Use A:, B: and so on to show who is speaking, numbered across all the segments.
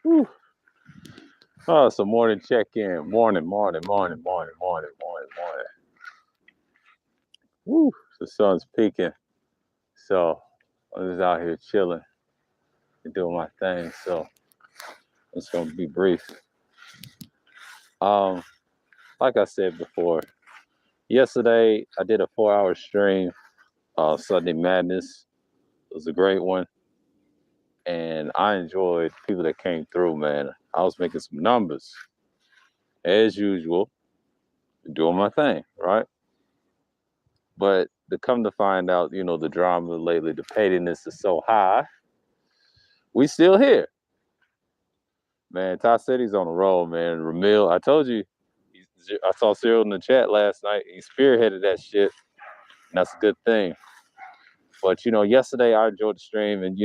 A: Whew. Oh, it's a morning check-in. Morning. Woo. The sun's peaking. So I'm just out here chilling and doing my thing. So it's gonna be brief. Um, like I said before, yesterday I did a 4-hour stream, Sunday Madness. It was a great one. And I enjoyed people that came through, man. I was making some numbers. As usual, doing my thing, right? But to come to find out, the drama lately, the pettiness is so high. We still here, man. Ty City's on the roll, man. Ramil, I told you, I saw Cyril in the chat last night. He spearheaded that shit, and that's a good thing. But yesterday I enjoyed the stream, and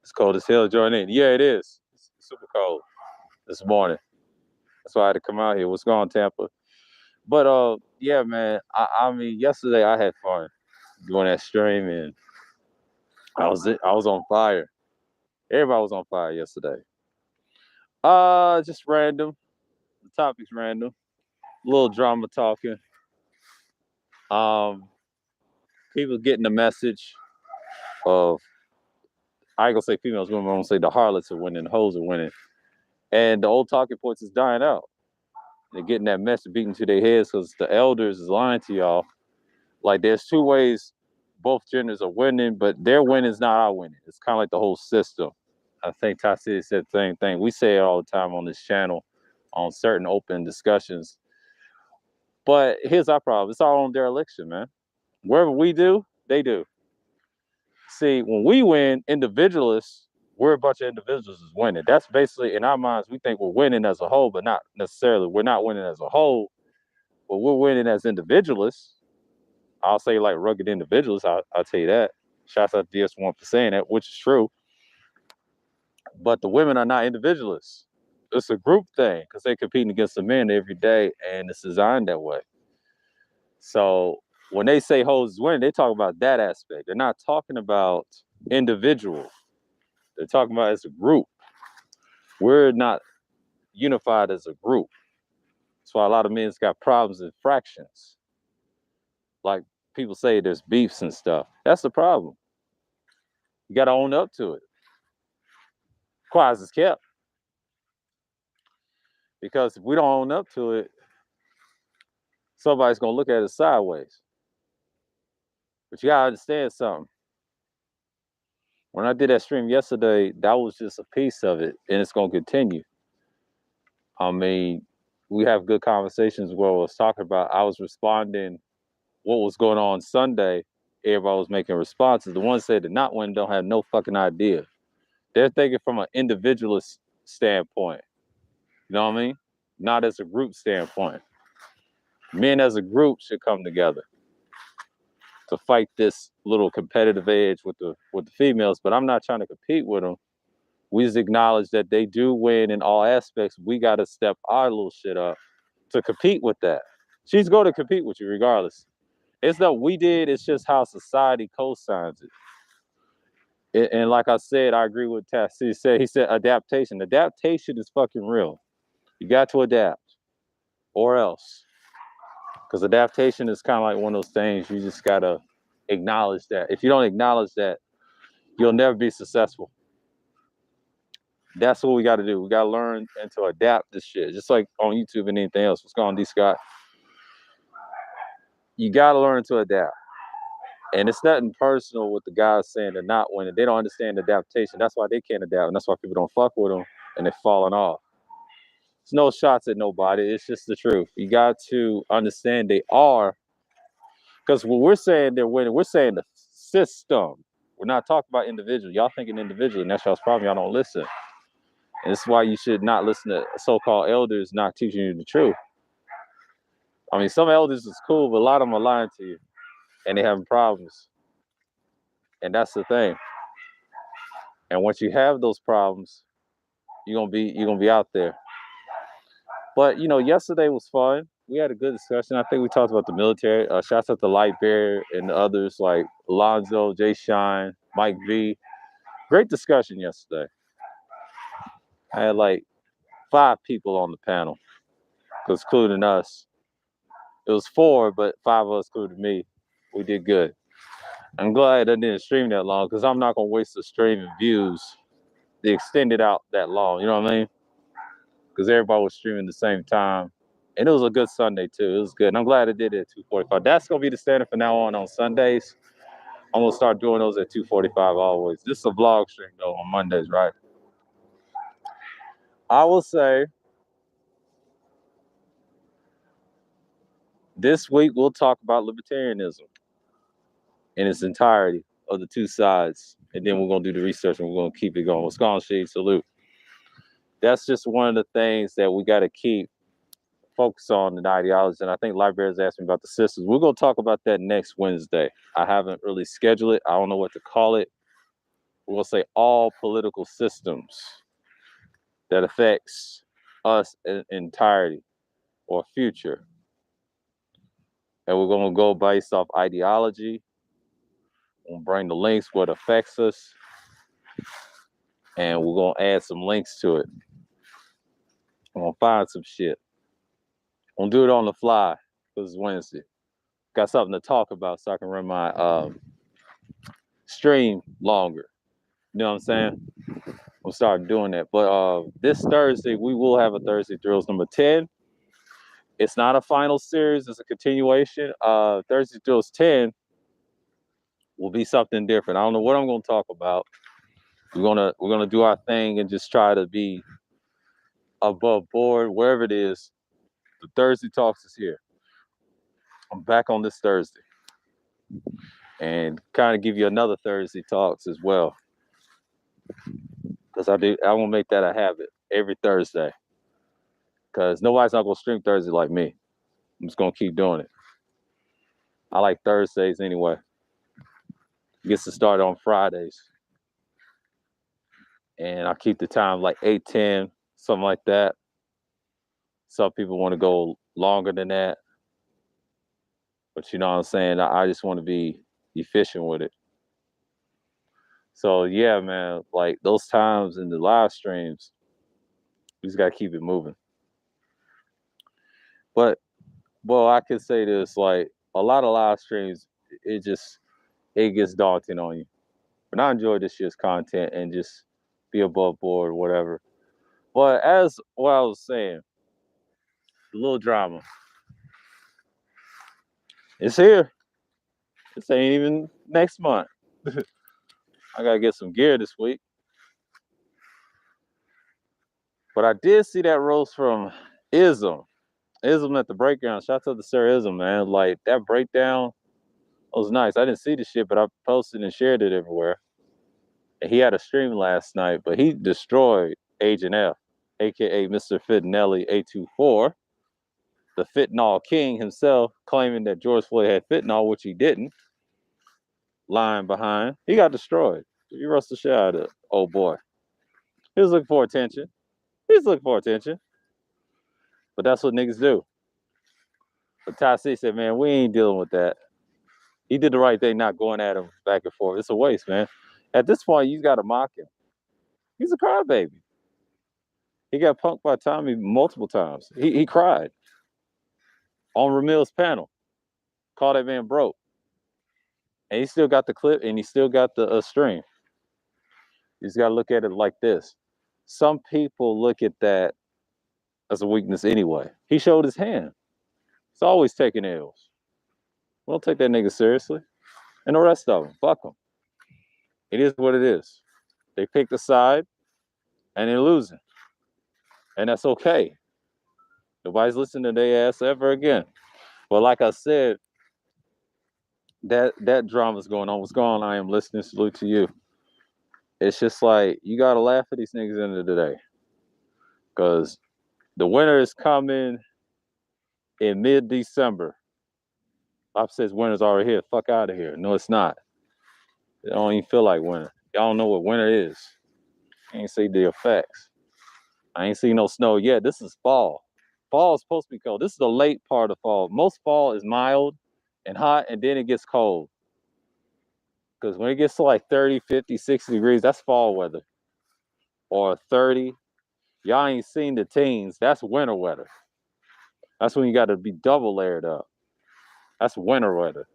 A: it's cold as hell. Join in. Yeah, it is. It's super cold this morning. That's why I had to come out here. What's going on, Tampa? But yeah, man. I mean, yesterday I had fun doing that stream, and I was on fire. Everybody was on fire yesterday. Just random. The topic's random. A little drama talking. Um, People getting the message of I ain't gonna say females, women. I'm gonna say the harlots are winning, the hoes are winning, and the old talking points is dying out. They're getting that message beaten to their heads because the elders is lying to y'all. Like there's two ways both genders are winning, but their winning is not our winning. It's kind of like the whole system. I think Tassi said the same thing. We say it all the time on this channel, on certain open discussions. But here's our problem. It's our own dereliction, man. Wherever we do, they do. See, when we win, individualists, we're a bunch of individuals is winning. That's basically in our minds, we think we're winning as a whole, but not necessarily. We're not winning as a whole, but we're winning as individualists. I'll say like rugged individuals. I'll tell you that. Shouts out to DS1 for saying that, which is true. But the women are not individualists. It's a group thing because they're competing against the men every day, and it's designed that way. So when they say hoes winning, they talk about that aspect. They're not talking about individual. They're talking about as a group. We're not unified as a group. That's why a lot of men's got problems in fractions. Like people say there's beefs and stuff. That's the problem. You got to own up to it. Quiet as kept. Because if we don't own up to it, somebody's going to look at it sideways. But you got to understand something. When I did that stream yesterday, that was just a piece of it, and it's going to continue. I mean, we have good conversations where I was talking about, I was responding what was going on Sunday. Everybody was making responses. The ones that did not win don't have no fucking idea. They're thinking from an individualist standpoint. You know what I mean? Not as a group standpoint. Men as a group should come together to fight this little competitive edge with the females. But I'm not trying to compete with them. We just acknowledge that they do win in all aspects. We got to step our little shit up to compete with that. She's going to compete with you regardless. It's not we did. It's just how society co-signs it. And like I said, I agree with Tass. He said adaptation. Adaptation is fucking real. You got to adapt, or else, because adaptation is kind of like one of those things you just gotta acknowledge that. If you don't acknowledge that, you'll never be successful. That's what we got to do. We got to learn and to adapt this shit, just like on YouTube and anything else. What's going on, D Scott? You got to learn to adapt. And it's nothing personal with the guys saying they're not winning. They don't understand adaptation. That's why they can't adapt. And that's why people don't fuck with them and they're falling off. It's no shots at nobody. It's just the truth. You got to understand they are. Because when we're saying they're winning, we're saying the system. We're not talking about individual. Y'all thinking individually, and that's y'all's problem. Y'all don't listen. And this is why you should not listen to so-called elders not teaching you the truth. I mean, some elders is cool, but a lot of them are lying to you. And they having problems. And that's the thing. And once you have those problems, you're gonna be out there. But yesterday was fun. We had a good discussion. I think we talked about the military. Shouts out to Light Bear and the others like Alonzo, Jay Shine, Mike V. Great discussion yesterday. I had like 5 people on the panel, because including us, it was 4, but 5 of us included me. We did good. I'm glad I didn't stream that long, because I'm not gonna waste the stream and views to extend it out that long. You know what I mean? Because everybody was streaming at the same time, and it was a good Sunday too. It was good. And I'm glad I did it at 2:45. That's gonna be the standard from now on Sundays. I'm gonna start doing those at 2:45 always. This is a vlog stream though on Mondays, right? I will say this week we'll talk about libertarianism in its entirety of the 2 sides, and then we're gonna do the research and we're gonna keep it going. What's going on, Shade? Salute. That's just one of the things that we got to keep focus on in ideology. And I think Librarians asked me about the systems. We're gonna talk about that next Wednesday. I haven't really scheduled it. I don't know what to call it. We're gonna say all political systems that affects us in entirety or future. And we're gonna go based off ideology. We'll bring the links, what affects us, and we're gonna add some links to it. I'm gonna find some shit. I'm gonna do it on the fly because it's Wednesday. Got something to talk about so I can run my stream longer. You know what I'm saying? We'll start doing that. But this Thursday, we will have a Thursday Drills number 10. It's not a final series, it's a continuation. Thursday Drills 10 will be something different. I don't know what I'm gonna talk about. We're gonna do our thing and just try to be above board, wherever it is. The Thursday Talks is here. I'm back on this Thursday. And kind of give you another Thursday Talks as well. Because I want to make that a habit every Thursday. Because nobody's not going to stream Thursday like me. I'm just going to keep doing it. I like Thursdays anyway. It gets to start on Fridays. And I keep the time like 8:10, something like that. Some people want to go longer than that. But you know what I'm saying? I just want to be efficient with it. So yeah, man, like those times in the live streams, we just got to keep it moving. But, well, I can say this, like a lot of live streams, it gets daunting on you. But I enjoy this year's content and just be above board, whatever. But as what I was saying, a little drama. It's here. This ain't even next month. I gotta get some gear this week. But I did see that roast from Ism. Ism at the breakdown. Shout out to Sarah Ism, man. Like that breakdown was nice. I didn't see the shit, but I posted and shared it everywhere. And he had a stream last night, but he destroyed Agent F, aka Mr. Fittinelli A24, the fentanyl king himself, claiming that George Floyd had fentanyl, which he didn't. Lying behind. He got destroyed. He roasted the shit out of it. Oh boy. He was looking for attention. But that's what niggas do. But Ty C said, man, we ain't dealing with that. He did the right thing not going at him back and forth. It's a waste, man. At this point, you got to mock him. He's a crybaby. He got punked by Tommy multiple times. He cried on Ramil's panel. Called that man broke. And he still got the clip and he still got the stream. You just got to look at it like this. Some people look at that as a weakness anyway. He showed his hand. He's always taking L's. We don't take that nigga seriously. And the rest of them, fuck them. It is what it is. They picked a side and they're losing. And that's okay. Nobody's listening to their ass ever again. But like I said, that drama's going on. What's going on? I am listening. Salute to you. It's just like, you got to laugh at these niggas end of the day. Because the winter is coming in mid-December. Pop says winter's already here. Fuck out of here. No, it's not. It don't even feel like winter. Y'all don't know what winter is. I ain't see the effects. I ain't seen no snow yet. This is fall. Fall is supposed to be cold. This is the late part of fall. Most fall is mild and hot, and then it gets cold. Because when it gets to like 30, 50, 60 degrees, that's fall weather. Or 30. Y'all ain't seen the teens. That's winter weather. That's when you got to be double layered up. That's winter weather.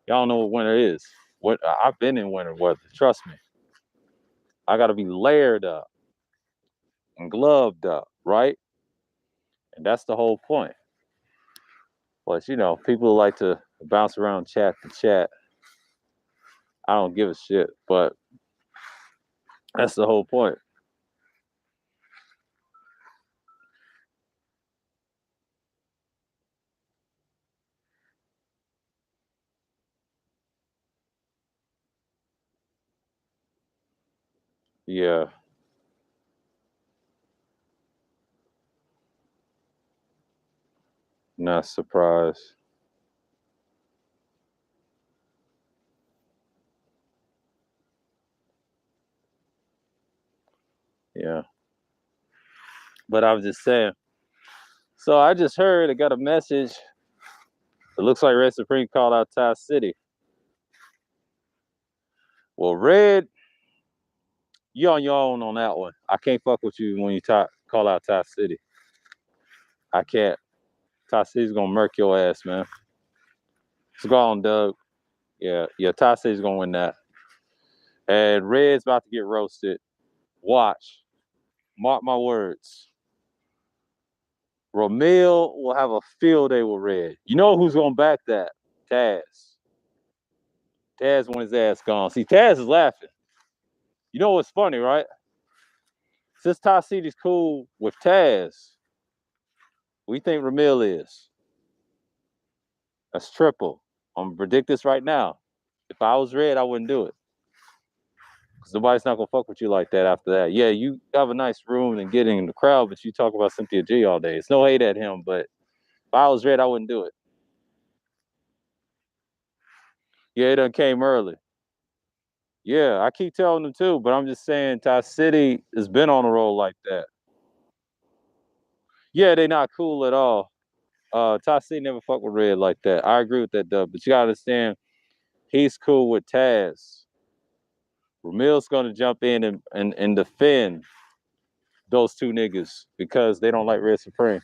A: Y'all know what winter is. What I've been in winter weather. Trust me. I got to be layered up and gloved up, right? And that's the whole point. But people like to bounce around chat to chat. I don't give a shit. But that's the whole point. Yeah, not surprised. Yeah. But I was just saying. So I just heard I got a message. It looks like Red Supreme called out Ty City. Well, Red, you on your own on that one. I can't fuck with you when you call out Ty City. I can't. Ty City's gonna murk your ass, man. It's gone, Doug. Yeah. Ty City's gonna win that. And Red's about to get roasted. Watch. Mark my words. Ramil will have a field day with Red. You know who's gonna back that? Taz. Taz when his ass gone. See, Taz is laughing. You know what's funny, right? Since Ty City's cool with Taz, we think Ramil is. That's triple. I'm gonna predict this right now. If I was Red, I wouldn't do it. Because nobody's not gonna fuck with you like that after that. Yeah, you have a nice room and getting in the crowd, but you talk about Cynthia G all day. It's no hate at him, but if I was Red, I wouldn't do it. Yeah, it done came early. Yeah, I keep telling them too, but I'm just saying Ty City has been on a roll like that. Yeah, they not cool at all. Ty City never fucked with Red like that. I agree with that, Dub. But you gotta understand, he's cool with Taz. Ramil's gonna jump in and defend those two niggas because they don't like Red Supreme.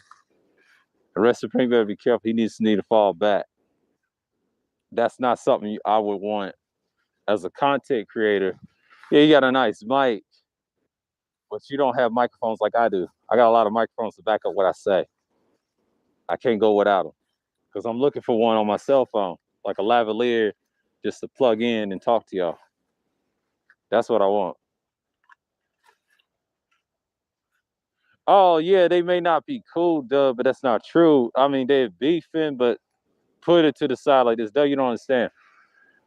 A: And Red Supreme better be careful. He need to fall back. That's not something I would want as a content creator. Yeah, you got a nice mic, but you don't have microphones like I do. I got a lot of microphones to back up what I say. I can't go without them because I'm looking for one on my cell phone, like a lavalier, just to plug in and talk to y'all. That's what I want. Oh yeah, they may not be cool, Dub, but that's not true. I mean, they're beefing, but put it to the side like this, Dub. You don't understand.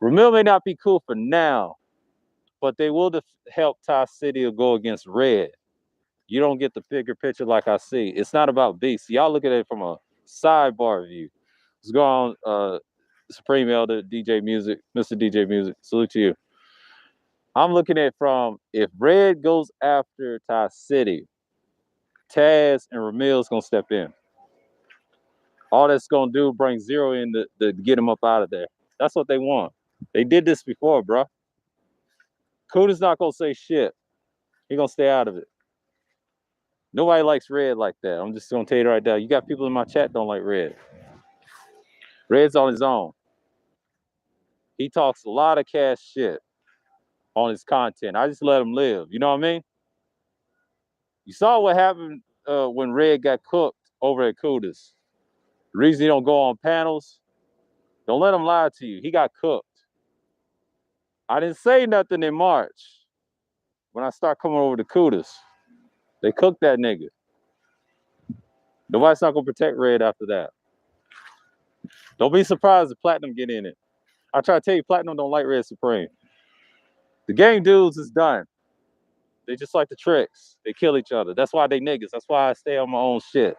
A: Ramil may not be cool for now, but they will help Ty City go against Red. You don't get the bigger picture like I see. It's not about beef. See, y'all look at it from a sidebar view. Let's go on, Supreme Elder, DJ Music, Mr. DJ Music. Salute to you. I'm looking at from if Red goes after Ty City, Taz and Ramil's gonna step in. All that's gonna do bring Zero in to get him up out of there. That's what they want. They did this before, bro. Cuda's not gonna say shit. He gonna stay out of it. Nobody likes Red like that. I'm just gonna tell you right now. You got people in my chat don't like Red. Red's on his own. He talks a lot of cash shit on his content. I just let him live. You know what I mean? You saw what happened when Red got cooked over at Cuda's. The reason he don't go on panels, don't let him lie to you. He got cooked. I didn't say nothing in March when I start coming over to Cuda's. They cooked that nigga. Nobody's not gonna protect Red after that. Don't be surprised if Platinum get in it. I try to tell you, Platinum don't like Red Supreme. The gang dudes is done. They just like the tricks. They kill each other. That's why they niggas. That's why I stay on my own shit.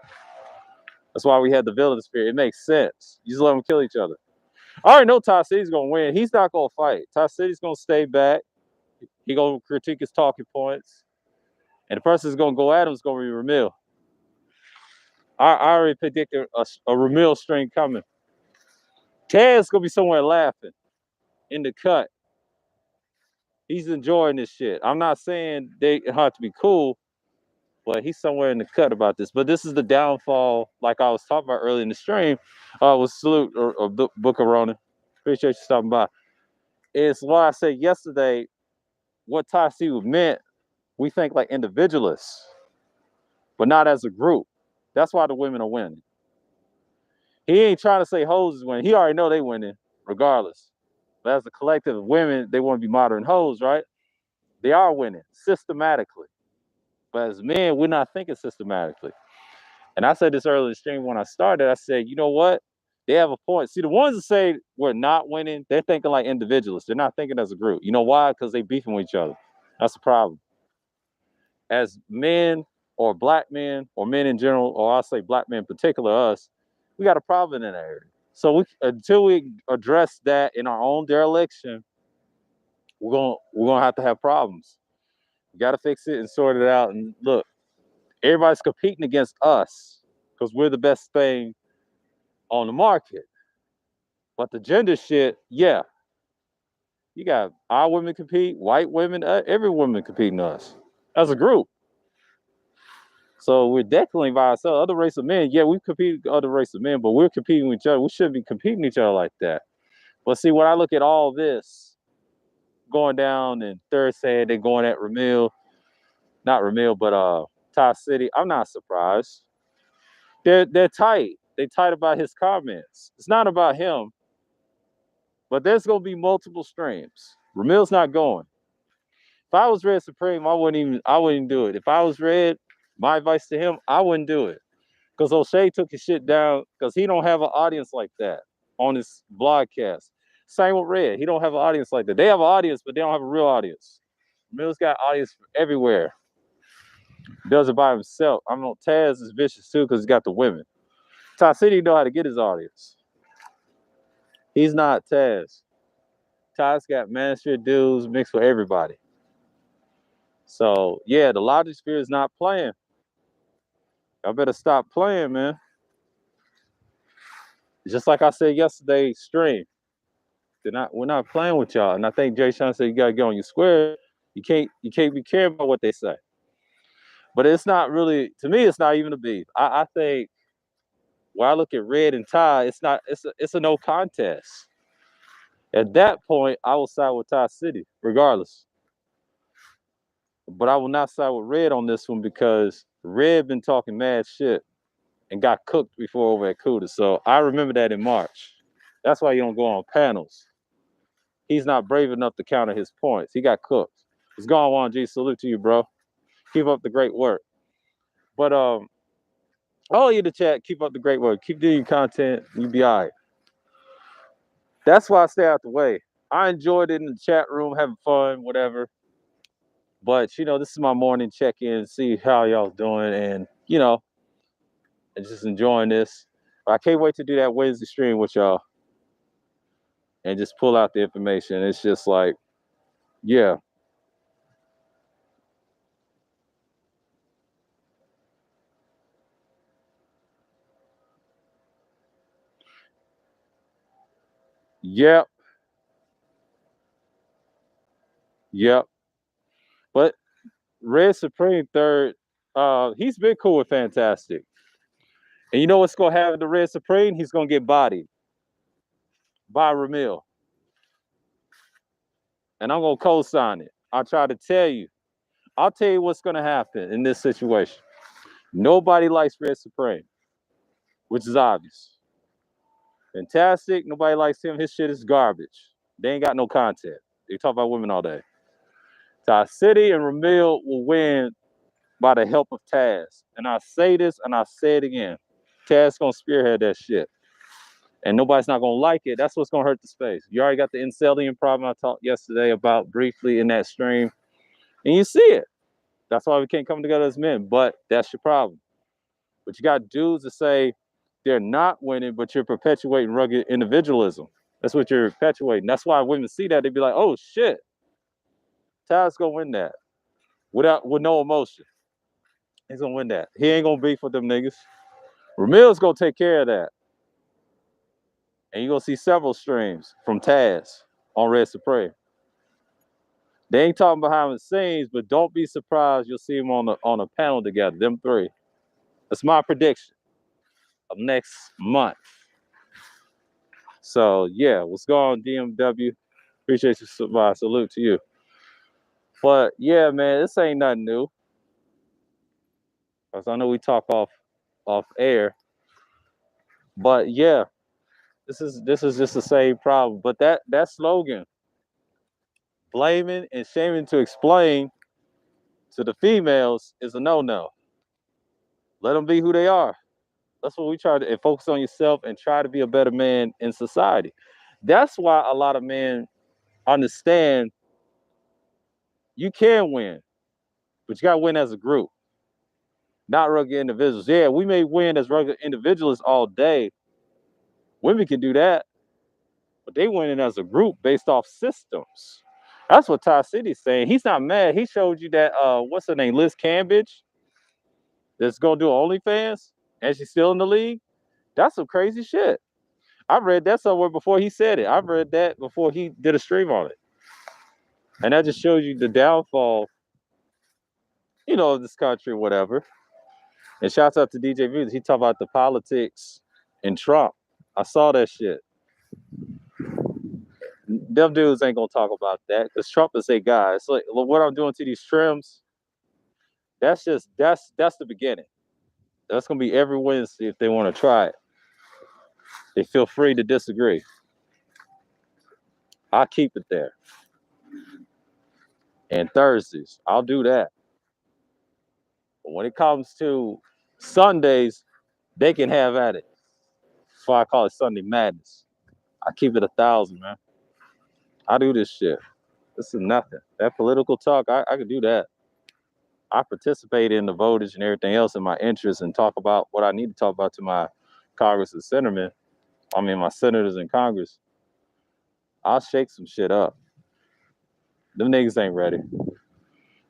A: That's why we had the villain spirit. It makes sense. You just let them kill each other. I already know Ty City's gonna win. He's not gonna fight. Ty City's gonna stay back. He gonna critique his talking points. And the person that's gonna go at him is gonna be Ramil. I already predicted a Ramil string coming. Tad's gonna be somewhere laughing in the cut. He's enjoying this shit. I'm not saying they have to be cool, but he's somewhere in the cut about this. But this is the downfall, like I was talking about earlier in the stream. Was salute or Book of Ronan. Appreciate you stopping by. It's why I said yesterday, what Tasi meant, we think like individualists, but not as a group. That's why the women are winning. He ain't trying to say hoes is winning. He already know they winning, regardless. But as a collective of women, they want to be modern hoes, right? They are winning systematically. But as men, we're not thinking systematically. And I said this earlier in the stream when I started. I said, you know what? They have a point. See, the ones that say we're not winning, they're thinking like individualists. They're not thinking as a group. You know why? Because they beefing with each other. That's the problem. As men or black men or men in general, or I'll say black men in particular, us, we got a problem in that area. So until we address that in our own dereliction, we're gonna have to have problems. We got to fix it and sort it out. And look, everybody's competing against us because we're the best thing on the market. But the gender shit, yeah, you got our women compete, white women, every woman competing us as a group. So we're definitely by ourselves. Other race of men, yeah, we compete with other race of men, but we're competing with each other. We shouldn't be competing with each other like that. But see, when I look at all this going down in Thursday, they're going at Ramil, not Ramil, but Ty City, I'm not surprised. They're tight. They tight about his comments. It's not about him, but there's gonna be multiple streams. Ramil's not going. If I was Red Supreme, I wouldn't do it. If I was Red, my advice to him, I wouldn't do it. Because O'Shea took his shit down because he don't have an audience like that on his broadcast. Same with Red. He don't have an audience like that. They have an audience, but they don't have a real audience. Ramil's got audience everywhere. Does it by himself. I know Taz is vicious too because he's got the women. Ty City know how to get his audience. He's not Taz. Taz got manosphere dudes mixed with everybody. So yeah, the logic sphere is not playing. I better stop playing, man. Just like I said yesterday, stream. We're not playing with y'all. And I think Jay Sean said you gotta get on your square. You can't be caring about what they say. But it's not really, to me, it's not even a beef. I think when I look at Red and Ty, it's a no contest. At that point, I will side with Ty City, regardless. But I will not side with Red on this one because Red been talking mad shit and got cooked before over at Cuda. So I remember that in March. That's why you don't go on panels. He's not brave enough to counter his points. He got cooked. It's gone, Juan G. Salute to you, bro. Keep up the great work. But all you the chat, keep up the great work. Keep doing your content. You be all right. That's why I stay out the way. I enjoyed it in the chat room, having fun, whatever. But this is my morning check-in, see how y'all doing, and and just enjoying this. I can't wait to do that Wednesday stream with y'all and just pull out the information. It's just like, yeah. Yep. Yep. But Red Supreme third, he's been cool with Fantastic. And you know what's gonna happen to Red Supreme? He's gonna get bodied by Ramil. And I'm gonna co-sign it. I'll try to tell you. I'll tell you what's gonna happen in this situation. Nobody likes Red Supreme, which is obvious. Fantastic, nobody likes him. His shit is garbage. They ain't got no content. They talk about women all day. Ty City and Ramil will win by the help of Taz. And I say this and I say it again. Taz gonna spearhead that shit. And nobody's not gonna like it. That's what's gonna hurt the space. You already got the incelian problem I talked yesterday about briefly in that stream. And you see it. That's why we can't come together as men. But that's your problem. But you got dudes that say they're not winning, but you're perpetuating rugged individualism. That's what you're perpetuating. That's why women see that, they be like, oh shit, Ty's gonna win that. With no emotion. He's gonna win that. He ain't gonna beef with them niggas. Ramil's gonna take care of that. And you're gonna see several streams from Taz on Red Supreme. They ain't talking behind the scenes, but don't be surprised you'll see them on a panel together. Them three. That's my prediction of next month. So yeah, what's going on, DMW? Appreciate you. Salute to you. But yeah, man, this ain't nothing new. Cause I know we talk off air. But yeah, this is just the same problem. But that slogan, blaming and shaming to explain to the females, is a no-no. Let them be who they are. That's what we try to, and focus on yourself and try to be a better man in society. That's why a lot of men understand you can win, but you got to win as a group, not rugged individuals. Yeah, we may win as rugged individuals all day. Women can do that, but they winning as a group based off systems. That's what Ty City's saying. He's not mad. He showed you that what's her name, Liz Cambridge, that's gonna do OnlyFans, and she's still in the league. That's some crazy shit. I read that somewhere before he said it. I read that before he did a stream on it, and that just shows you the downfall, of this country, whatever. And shouts out to DJ Views. He talked about the politics and Trump. I saw that shit. Them dudes ain't gonna talk about that because Trump is a guy. It's like what I'm doing to these trims. That's the beginning. That's gonna be every Wednesday if they want to try it. They feel free to disagree. I'll keep it there. And Thursdays, I'll do that. But when it comes to Sundays, they can have at it. That's why I call it Sunday Madness. I keep it 1,000, man. I do this shit. This is nothing. That political talk, I can do that. I participate in the votage and everything else in my interest and talk about what I need to talk about to my Congress and senatormen. I mean, my senators in Congress. I'll shake some shit up. Them niggas ain't ready.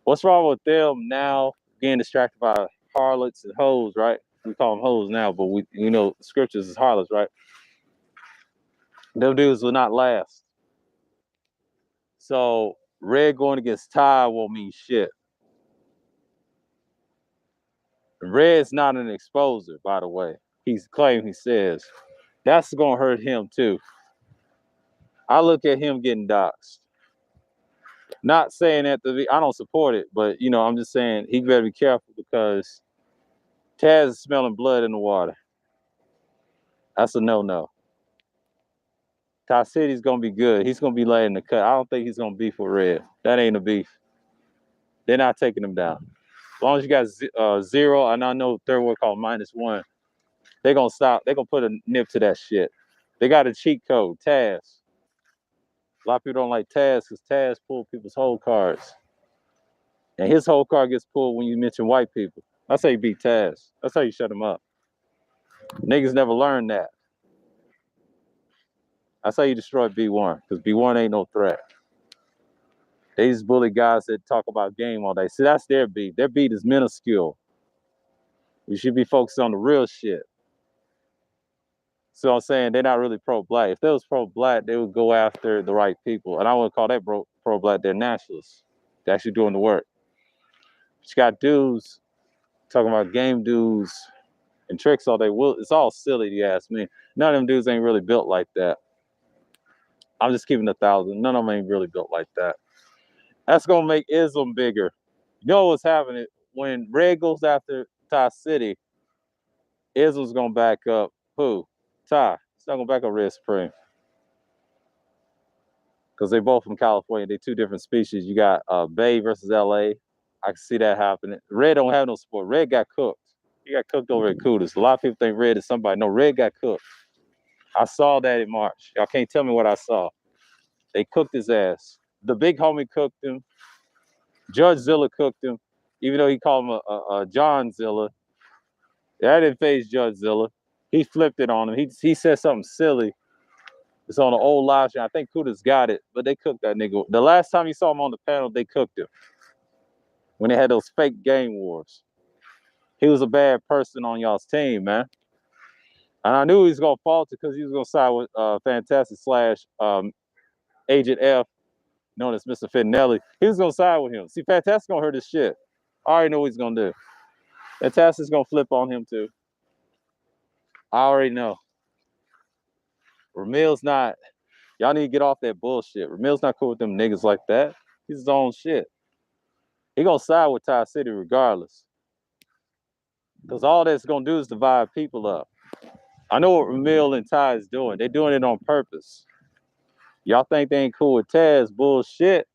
A: What's wrong with them now getting distracted by harlots and hoes, right? We call them hoes now, but scriptures is harlots, right? Them dudes will not last. So red going against Ty won't mean shit. Red's not an exposer, by the way. He says. That's gonna hurt him too. I look at him getting doxxed. Not saying that I don't support it, but I'm just saying he better be careful because Taz is smelling blood in the water. That's a no-no. Ty City's gonna be good. He's gonna be laying the cut. I don't think he's gonna beef with Red. That ain't a beef. They're not taking him down. As long as you got 0, and I know third word called -1, they're gonna stop. They're gonna put a nip to that shit. They got a cheat code, Taz. A lot of people don't like Taz because Taz pulled people's whole cards. And his whole card gets pulled when you mention white people. That's how you beat Taz. That's how you shut him up. Niggas never learned that. That's how you destroy B1, because B1 ain't no threat. They just bully guys that talk about game all day. See, that's their beat. Their beat is minuscule. You should be focused on the real shit. So I'm saying they're not really pro-black. If they was pro-black, they would go after the right people. And I wouldn't call that pro-black. They're nationalists. They're actually doing the work. But you got dudes talking about game dudes and tricks all day. Well, it's all silly, you ask me. None of them dudes ain't really built like that. I'm just keeping 1,000. None of them ain't really built like that. That's gonna make Islam bigger. You know what's happening? When Red goes after Ty City, Islam's gonna back up who? Ty. It's not gonna back up Red Supreme. Because they both from California. They're two different species. You got Bay versus LA. I can see that happening. Red don't have no support. Red got cooked. He got cooked over at Cuda. A lot of people think Red is somebody. No, Red got cooked. I saw that in March. Y'all can't tell me what I saw. They cooked his ass. The big homie cooked him. Judge Zilla cooked him, even though he called him a John Zilla. That didn't phase Judge Zilla. He flipped it on him. He said something silly. It's on an old live stream. I think Cuda's got it, but they cooked that nigga. The last time you saw him on the panel, they cooked him. When they had those fake game wars. He was a bad person on y'all's team, man. And I knew he was going to falter because he was going to side with Fantastic / Agent F, known as Mr. Finelli. He was gonna side with him. See, Fantastic's gonna hurt his shit. I already know what he's gonna do. Fantastic's gonna flip on him too. I already know. Ramil's not. Y'all need to get off that bullshit. Ramil's not cool with them niggas like that. He's his own shit. He gonna side with Ty City regardless. Because all that's gonna do is divide people up. I know what Ramil and Ty is doing. They're doing it on purpose. Y'all think they ain't cool with Taz? Bullshit.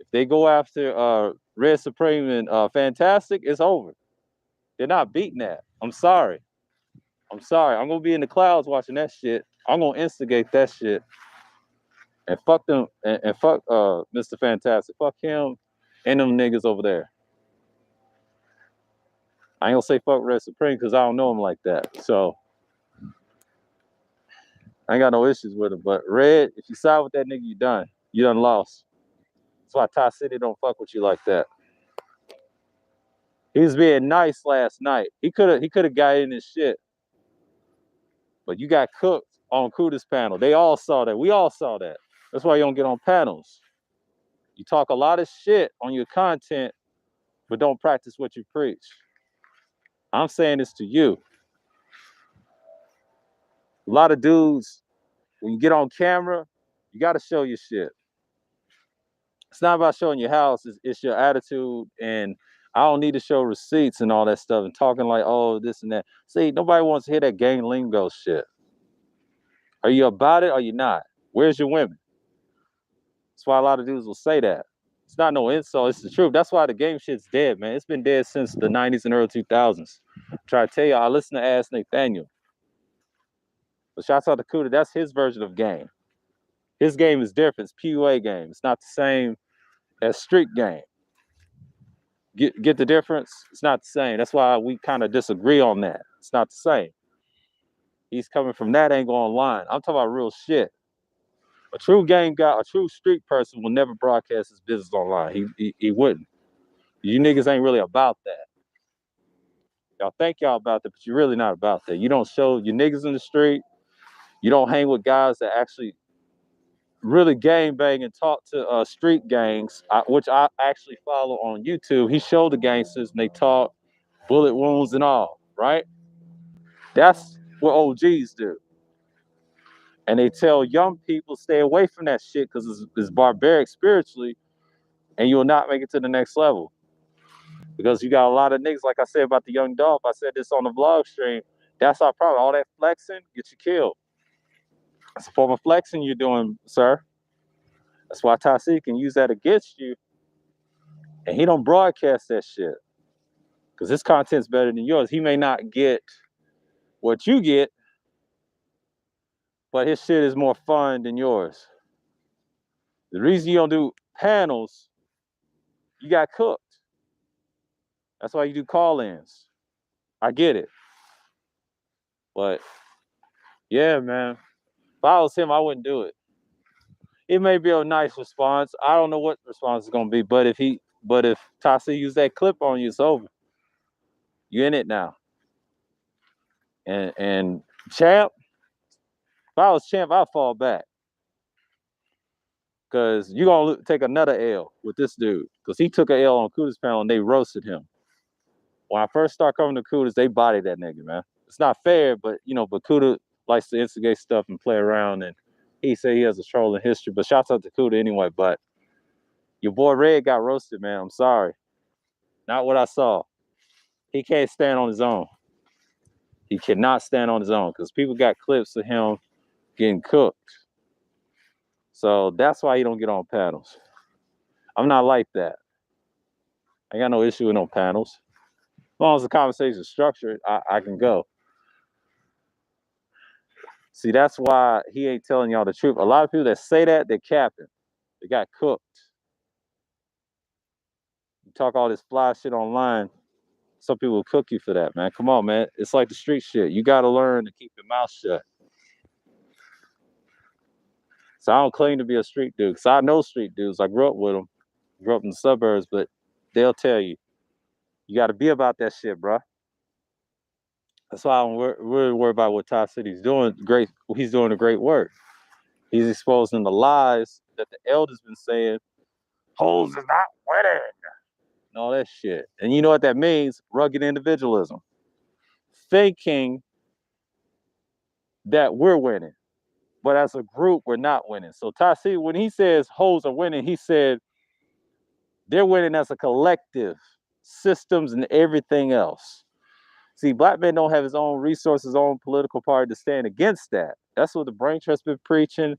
A: If they go after Red Supreme and Fantastic, it's over. They're not beating that. I'm sorry. I'm sorry. I'm gonna be in the clouds watching that shit. I'm gonna instigate that shit. And fuck them and fuck Mr. Fantastic. Fuck him and them niggas over there. I ain't gonna say fuck Red Supreme because I don't know him like that. So I ain't got no issues with him. But Red, if you side with that nigga, you done. You done lost. That's why Ty City don't fuck with you like that. He was being nice last night. He could have got in his shit. But you got cooked on Cuda's panel. They all saw that. We all saw that. That's why you don't get on panels. You talk a lot of shit on your content, but don't practice what you preach. I'm saying this to you. A lot of dudes, when you get on camera, you got to show your shit. It's not about showing your house. It's your attitude. And I don't need to show receipts and all that stuff and talking like, oh, this and that. See, nobody wants to hear that gang lingo shit. Are you about it or are you not? Where's your women? That's why a lot of dudes will say that. It's not no insult. It's the truth. That's why the game shit's dead, man. It's been dead since the 90s and early 2000s. Try to tell you, I listen to Ask Nathaniel. But shouts out to Cuda. That's his version of game. His game is different. It's PUA game. It's not the same as street game. Get the difference? It's not the same. That's why we kind of disagree on that. It's not the same. He's coming from that angle online. I'm talking about real shit. A true game guy, a true street person will never broadcast his business online. He wouldn't. You niggas ain't really about that. Y'all think y'all about that, but you're really not about that. You don't show your niggas in the street. You don't hang with guys that actually really gang bang and talk to street gangs, which I actually follow on YouTube. He showed the gangsters and they talk bullet wounds and all, right? That's what OGs do. And they tell young people stay away from that shit because it's barbaric spiritually and you'll not make it to the next level. Because you got a lot of niggas, like I said about the young Dolph, I said this on the vlog stream, that's our problem. All that flexing gets you killed. It's a form of flexing you're doing, sir. That's why Tasi can use that against you. And he don't broadcast that shit. Because his content's better than yours. He may not get what you get, but his shit is more fun than yours. The reason you don't do panels, you got cooked. That's why you do call-ins. I get it. But yeah, man. If I was him, I wouldn't do it. It may be a nice response. I don't know what the response is gonna be, but if Tasi used that clip on you, it's over. You're in it now. And Champ, if I was Champ, I'd fall back. Because you're going to take another L with this dude. Because he took an L on Cuda's panel and they roasted him. When I first started coming to Cuda's, they bodied that nigga, man. It's not fair, but, but Cuda likes to instigate stuff and play around. And he said he has a trolling history. But shouts out to Cuda anyway. But your boy Red got roasted, man. I'm sorry. Not what I saw. He can't stand on his own. He cannot stand on his own because people got clips of him getting cooked. So that's why you don't get on panels. I'm not like that. I got no issue with no panels. As long as the conversation is structured, I can go. See, that's why he ain't telling y'all the truth. A lot of people that say that, they're capping. They got cooked. You talk all this fly shit online, some people will cook you for that, man. Come on, man. It's like the street shit. You got to learn to keep your mouth shut. So I don't claim to be a street dude, because I know street dudes. I grew up with them. Grew up in the suburbs, but they'll tell you, you got to be about that shit, bro. That's why I'm really worried about what Top City's doing. He's doing a great work. He's exposing the lies that the elders been saying, hoes is not winning, and all that shit. And you know what that means? Rugged individualism. Thinking that we're winning, but as a group, we're not winning. So Tasi, when he says hoes are winning, he said they're winning as a collective, systems and everything else. See, black men don't have his own resources, his own political party to stand against that. That's what the brain trust been preaching.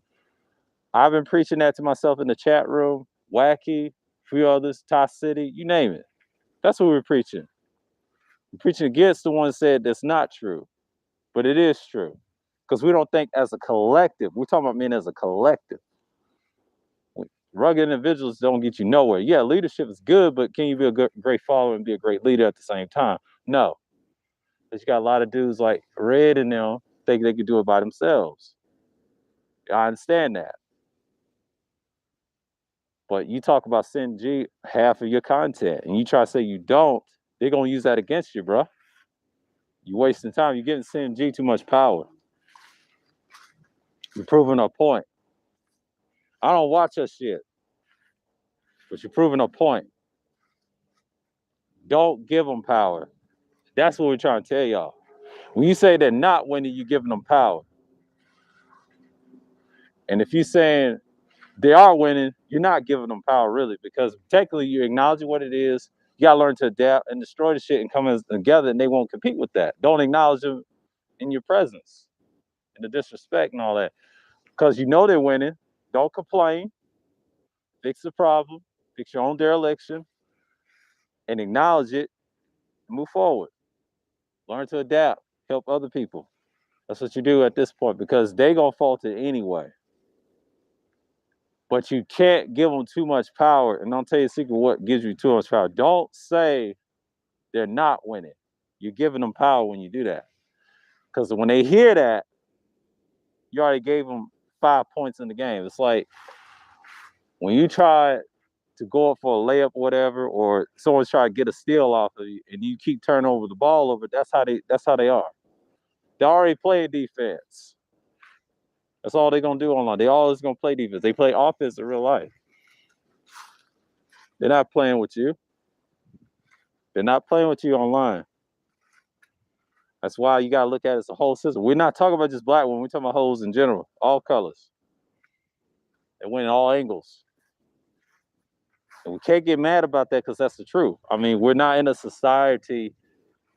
A: I've been preaching that to myself in the chat room. Wacky, a few others, Tie City, you name it. That's what we're preaching. We're preaching against the one that said that's not true, but it is true. Because we don't think as a collective. We're talking about men as a collective. Rugged individuals don't get you nowhere. Yeah, leadership is good, but can you be a great follower and be a great leader at the same time? No. Because you got a lot of dudes like Red and them think they can do it by themselves. I understand that. But you talk about sending G half of your content and you try to say you don't, they're going to use that against you, bro. You're wasting time. You're giving Sin G too much power. You're proving a point. I don't watch that shit, but you're proving a point. Don't give them power. That's what we're trying to tell y'all. When you say they're not winning, you're giving them power. And if you're saying they are winning, you're not giving them power really, because technically you're acknowledging what it is. You gotta learn to adapt and destroy the shit and come together, and they won't compete with that. Don't acknowledge them in your presence and the disrespect and all that. Because you know they're winning. Don't complain. Fix the problem. Fix your own dereliction and acknowledge it and move forward. Learn to adapt. Help other people. That's what you do at this point, because they gonna fault it anyway. But you can't give them too much power. And I'll tell you a secret what gives you too much power. Don't say they're not winning. You're giving them power when you do that. Because when they hear that, you already gave them 5 points in the game. It's like when you try to go up for a layup or whatever, or someone's trying to get a steal off of you and you keep turning over the ball over, that's how they are. They already play defense. That's all they're gonna do online. They always gonna play defense. They play offense in real life. They're not playing with you. They're not playing with you online. That's why you gotta look at it as a whole system. We're not talking about just black women. We're talking about hoes in general, all colors. They win all angles. And we can't get mad about that because that's the truth. I mean, we're not in a society,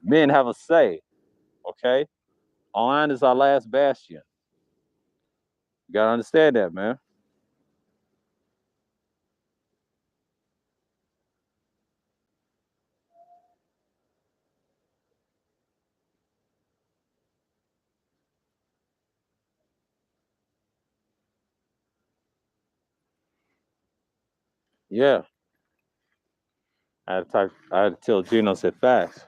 A: men have a say, okay? Online is our last bastion. You gotta understand that, man. Yeah. I had to tell Gino, said facts.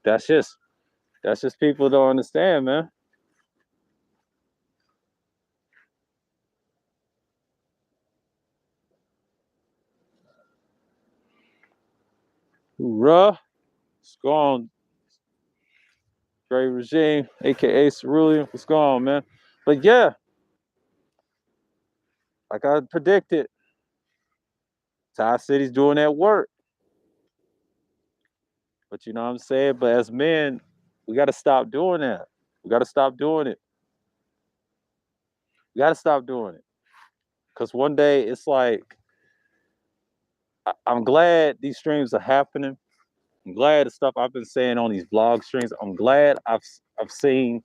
A: That's just people don't understand, man. Hoorah. What's going on? Great regime, aka Cerulean. What's going on, man? But yeah, like I predicted, Ty City's doing that work. But you know what I'm saying? But as men, we gotta stop doing that. We gotta stop doing it. We gotta stop doing it. Cause one day it's like I'm glad these streams are happening. I'm glad the stuff I've been saying on these blog streams. I'm glad I've seen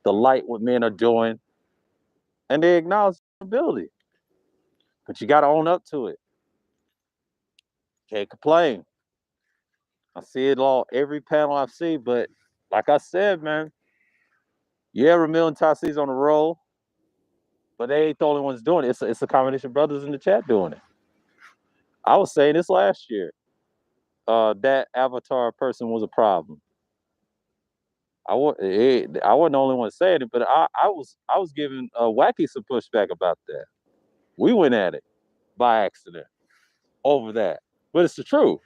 A: the light what men are doing, and they acknowledge the ability. But you got to own up to it. Can't complain. I see it all every panel I've seen, but like I said, man, yeah, Ramil and Tasi's on the roll, but they ain't the only ones doing it. It's a combination of brothers in the chat doing it. I was saying this last year. That avatar person was a problem. I wasn't the only one saying it, but I was giving Wacky some pushback about that. We went at it by accident over that, but it's the truth.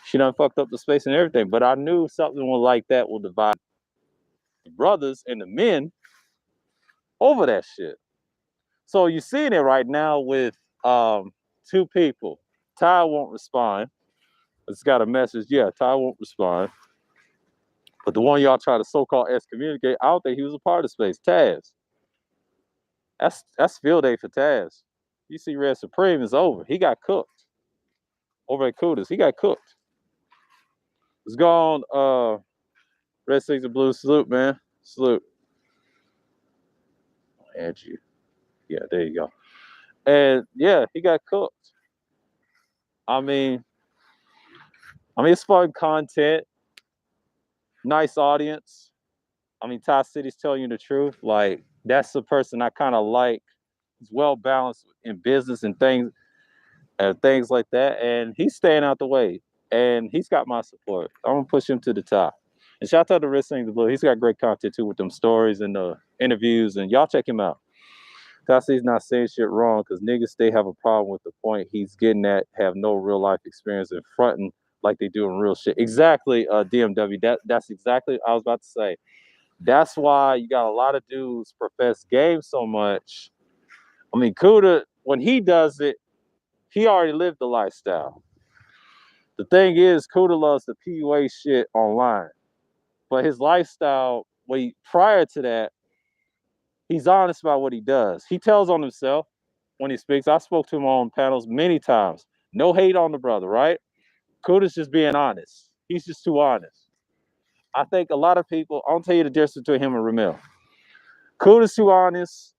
A: She done fucked up the space and everything, but I knew something like that will divide the brothers and the men over that shit. So you're seeing it right now with two people. Ty won't respond. It's got a message. Yeah, Ty won't respond. But the one y'all try to so-called excommunicate, I don't think he was a part of space. Taz. That's field day for Taz. You see Red Supreme is over. He got cooked. Over at Cuda's. He got cooked. It's gone. Red Six and Blue. Salute, man. Salute. And you. Yeah, there you go. And yeah, he got cooked. I mean, it's fun content, nice audience. I mean, Ty City's telling you the truth. Like, that's the person I kind of like. He's well balanced in business and things like that. And he's staying out the way. And he's got my support. I'm gonna push him to the top. And shout out to Red Sing the Blue. He's got great content too with them stories and the interviews. And y'all check him out. Ty City's not saying shit wrong because niggas they have a problem with the point he's getting at, have no real life experience and fronting like they do in real shit. Exactly, DMW. That's exactly what I was about to say. That's why you got a lot of dudes profess game so much. I mean, Cuda, when he does it, he already lived the lifestyle. The thing is, Cuda loves the PUA shit online. But his lifestyle, prior to that, he's honest about what he does. He tells on himself when he speaks. I spoke to him on panels many times. No hate on the brother, right? Cuda's just being honest. He's just too honest. I think a lot of people, I'll tell you the difference between him and Ramil. Cuda's too honest.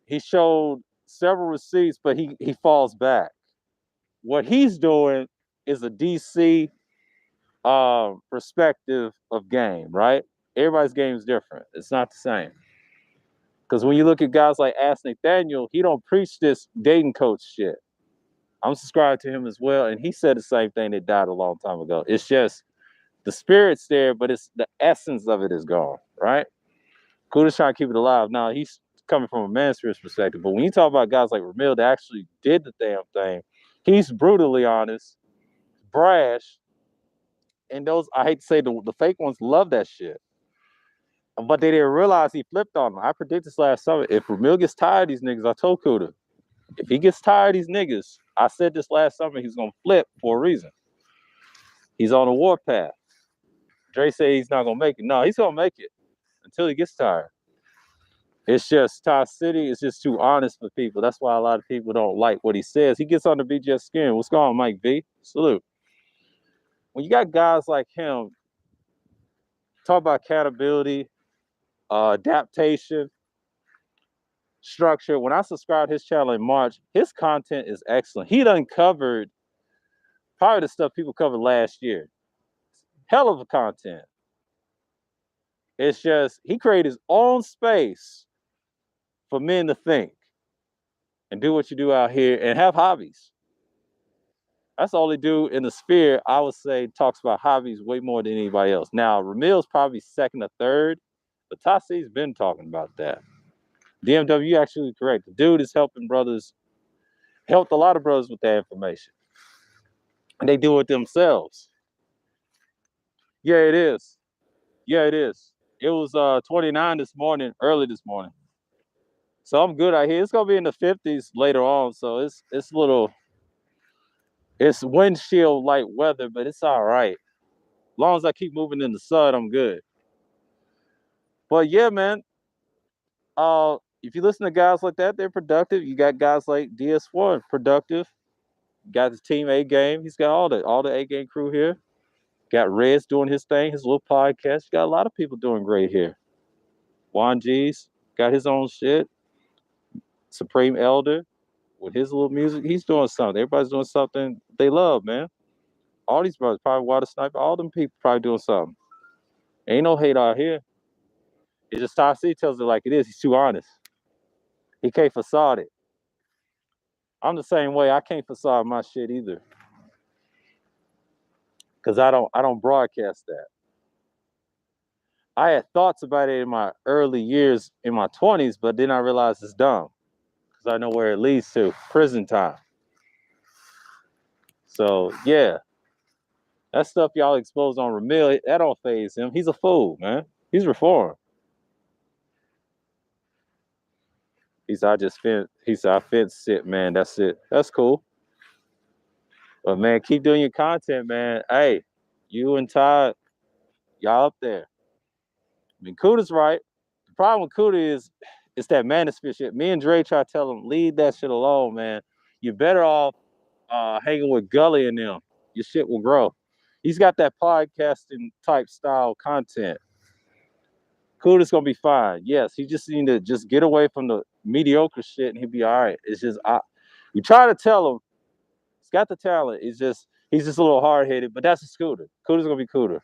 A: He showed several receipts, but he falls back. What he's doing is a DC perspective of game, right? Everybody's game is different. It's not the same. Because when you look at guys like Ask Nathaniel, he don't preach this dating coach shit. I'm subscribed to him as well, and he said the same thing that died a long time ago. It's just the spirit's there, but it's the essence of it is gone, right? Cuda's trying to keep it alive. Now, he's coming from a man's perspective, but when you talk about guys like Ramil that actually did the damn thing, he's brutally honest, brash, and those, I hate to say, the fake ones love that shit. But they didn't realize he flipped on them. I predicted this last summer. If Ramil gets tired of these niggas, I told Cuda, if he gets tired of these niggas, I said this last summer, he's going to flip for a reason. He's on a warpath. Dre said he's not going to make it. No, he's going to make it until he gets tired. It's just Ty City is just too honest for people. That's why a lot of people don't like what he says. He gets under BJ's skin. What's going on, Mike V? Salute. When you got guys like him, talk about accountability, adaptation, structure. When I subscribed to his channel in March, his content is excellent. He done covered probably the stuff people covered last year. Hell of a content. It's just he created his own space for men to think and do what you do out here and have hobbies. That's all they do in the sphere. I would say talks about hobbies way more than anybody else. Now, Ramil's probably second or third, but Tasi's been talking about that. DMW actually correct. The dude is helping brothers, helped a lot of brothers with that information. And they do it themselves. Yeah, it is. Yeah, it is. It was 29 this morning, early this morning. So I'm good out here. It's gonna be in the 50s later on. So it's windshield light weather, but it's all right. As long as I keep moving in the sun, I'm good. But yeah, man. If you listen to guys like that, they're productive. You got guys like DS1, productive. Got his team A game. He's got all the A game crew here. Got Reds doing his thing, his little podcast. You got a lot of people doing great here. Juan G's got his own shit. Supreme Elder with his little music. He's doing something. Everybody's doing something they love, man. All these brothers, probably Water Sniper, all them people probably doing something. Ain't no hate out here. It's just Ty C tells it like it is. He's too honest. He can't facade it. I'm the same way. I can't facade my shit either. Cause I don't broadcast that. I had thoughts about it in my early years, in my 20s, but then I realized it's dumb. Because I know where it leads to, prison time. So, yeah. That stuff y'all exposed on Ramil, that don't faze him. He's a fool, man. He's reformed. He said, I fence sit, man. That's it. That's cool. But man, keep doing your content, man. Hey, you and Todd, y'all up there. I mean, Cuda's right. The problem with Cuda is it's that manosphere shit. Me and Dre try to tell him, leave that shit alone, man. You're better off hanging with Gully and them. Your shit will grow. He's got that podcasting type style content. Cuda's gonna be fine. Yes, he just need to just get away from the mediocre shit and he'll be all right. It's just we try to tell him he's got the talent. He's just a little hard headed, but that's a Cuda. Cuda's gonna be Cuda.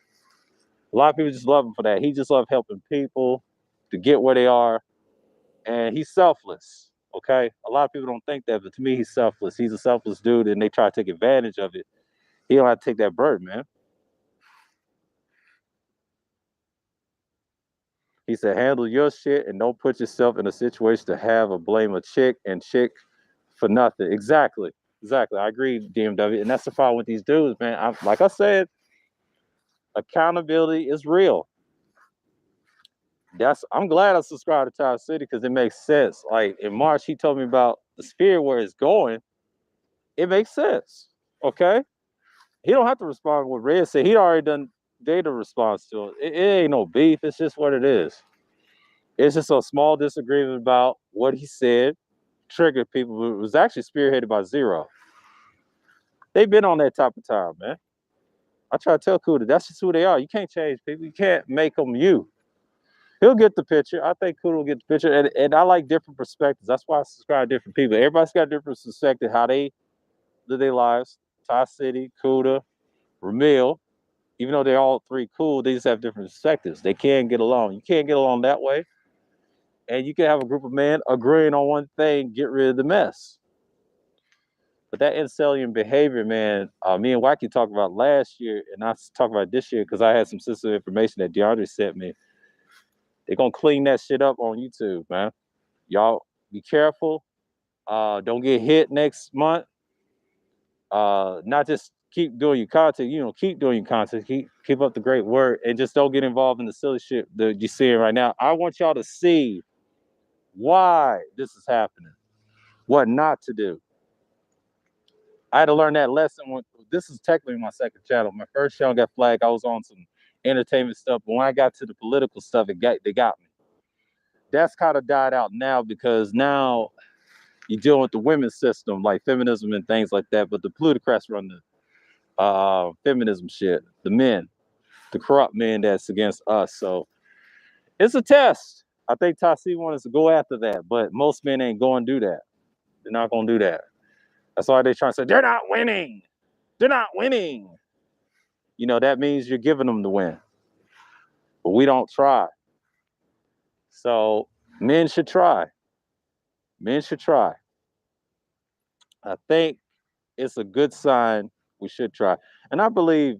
A: A lot of people just love him for that. He just loves helping people to get where they are, and he's selfless. Okay, a lot of people don't think that, but to me, he's selfless. He's a selfless dude, and they try to take advantage of it. He don't have to take that burden, man. He said, handle your shit and don't put yourself in a situation to have a blame a chick for nothing. Exactly. Exactly. I agree, DMW. And that's the problem with these dudes, man. Like I said, accountability is real. I'm glad I subscribed to Tower City because it makes sense. Like in March, he told me about the spirit where it's going. It makes sense. Okay. He don't have to respond with Red said. He already done data response to it. It ain't no beef. It's just what it is. It's just a small disagreement about what he said, triggered people. It was actually spearheaded by Zero. They've been on that type of time, man. I try to tell Cuda, that's just who they are. You can't change people. You can't make them you. He'll get the picture. I think Cuda will get the picture. And I like different perspectives. That's why I subscribe to different people. Everybody's got different perspectives, how they live their lives. Ty City, Cuda, Ramil. Even though they're all three cool, they just have different perspectives. They can't get along. You can't get along that way. And you can have a group of men agreeing on one thing, get rid of the mess. But that incelian behavior, man, me and Wacky talked about last year, and I talked about this year because I had some sensitive information that DeAndre sent me. They're going to clean that shit up on YouTube, man. Y'all be careful. Don't get hit next month. Not just keep doing your content, keep doing your content, keep up the great work, and just don't get involved in the silly shit that you're seeing right now. I want y'all to see why this is happening, what not to do. I had to learn that lesson. This is technically my second channel. My first channel got flagged. I was on some entertainment stuff, but when I got to the political stuff, they got me. That's kind of died out now because now you're dealing with the women's system, like feminism and things like that. But the plutocrats run the feminism shit. The men, the corrupt men that's against us. So it's a test. I think Tasi wanted us to go after that, but most men ain't going to do that. They're not going to do that. That's why they're trying to say they're not winning. They're not winning. That means you're giving them the win. But we don't try. So men should try. Men should try. I think it's a good sign we should try. And I believe,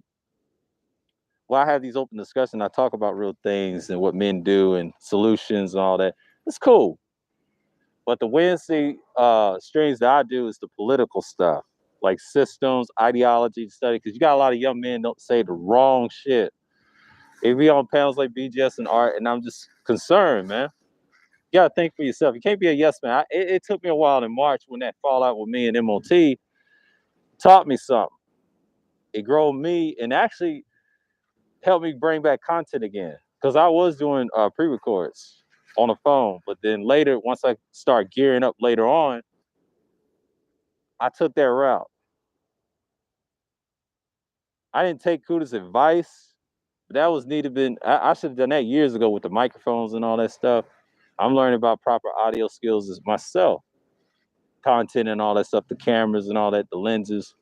A: I have these open discussions. I talk about real things and what men do and solutions and all that. It's cool. But the Wednesday streams that I do is the political stuff, like systems, ideology study, because you got a lot of young men don't say the wrong shit. They be on panels like BGS and art, and I'm just concerned, man. You gotta think for yourself. You can't be a yes man. It took me a while in March when that fallout with me and MOT taught me something. It grew me and actually helped me bring back content again. Because I was doing pre-records on the phone, but then later, once I start gearing up later on, I took that route. I didn't take Cuda's advice, but that was needed. I should have done that years ago with the microphones and all that stuff. I'm learning about proper audio skills as myself, content and all that stuff, the cameras and all that, the lenses.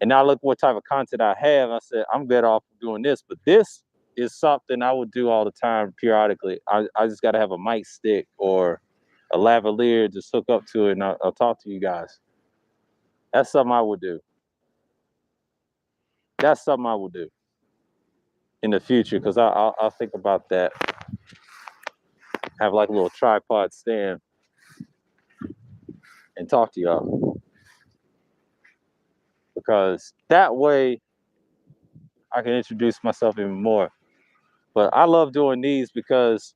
A: And now look what type of content I have. I said, I'm better off doing this, but this is something I would do all the time periodically. I just got to have a mic stick or a lavalier, just hook up to it and I'll talk to you guys. That's something I would do. That's something I will do in the future because I'll think about that. Have like a little tripod stand and talk to y'all. Because that way I can introduce myself even more. But I love doing these because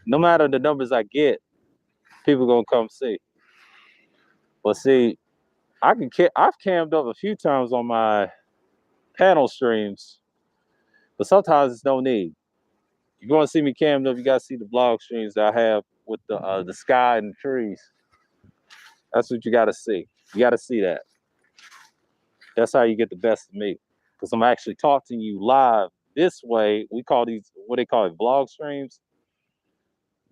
A: no matter the numbers I get, people gonna come see. But see, I've cammed up a few times on my panel streams, but sometimes it's no need. You want to see me cammed up, you gotta see the vlog streams that I have with the sky and the trees. That's what you gotta see. You gotta see that. That's how you get the best of me. Because I'm actually talking to you live this way. We call these, what they call it, vlog streams.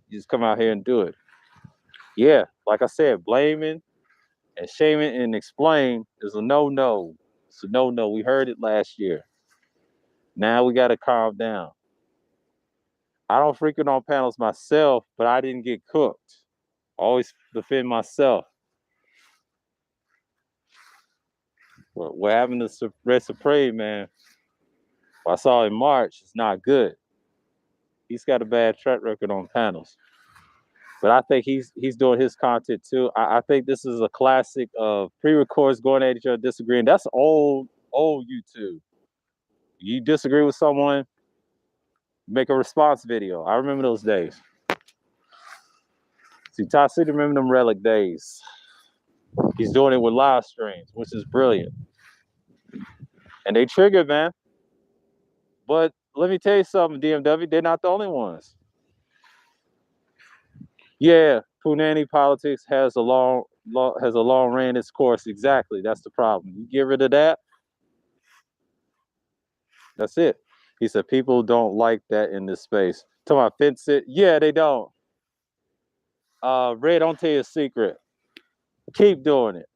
A: You just come out here and do it. Yeah, like I said, blaming and shaming and explain is a no-no. It's a no-no. We heard it last year. Now we gotta calm down. I don't freaking on panels myself, but I didn't get cooked. Always defend myself. What happened to Red Supreme, man? I saw in March, it's not good. He's got a bad track record on panels. But I think he's doing his content too. I think this is a classic of pre-records going at each other, disagreeing. That's old YouTube. You disagree with someone, make a response video. I remember those days. See, Todd City remember them relic days. He's doing it with live streams, which is brilliant. And they triggered, man. But let me tell you something, DMW, they're not the only ones. Yeah, Punani politics has a long ran its course. Exactly, that's the problem. You get rid of that, that's it. He said people don't like that in this space. Talking about fence it, yeah, they don't. Red, don't tell you a secret. Keep doing it,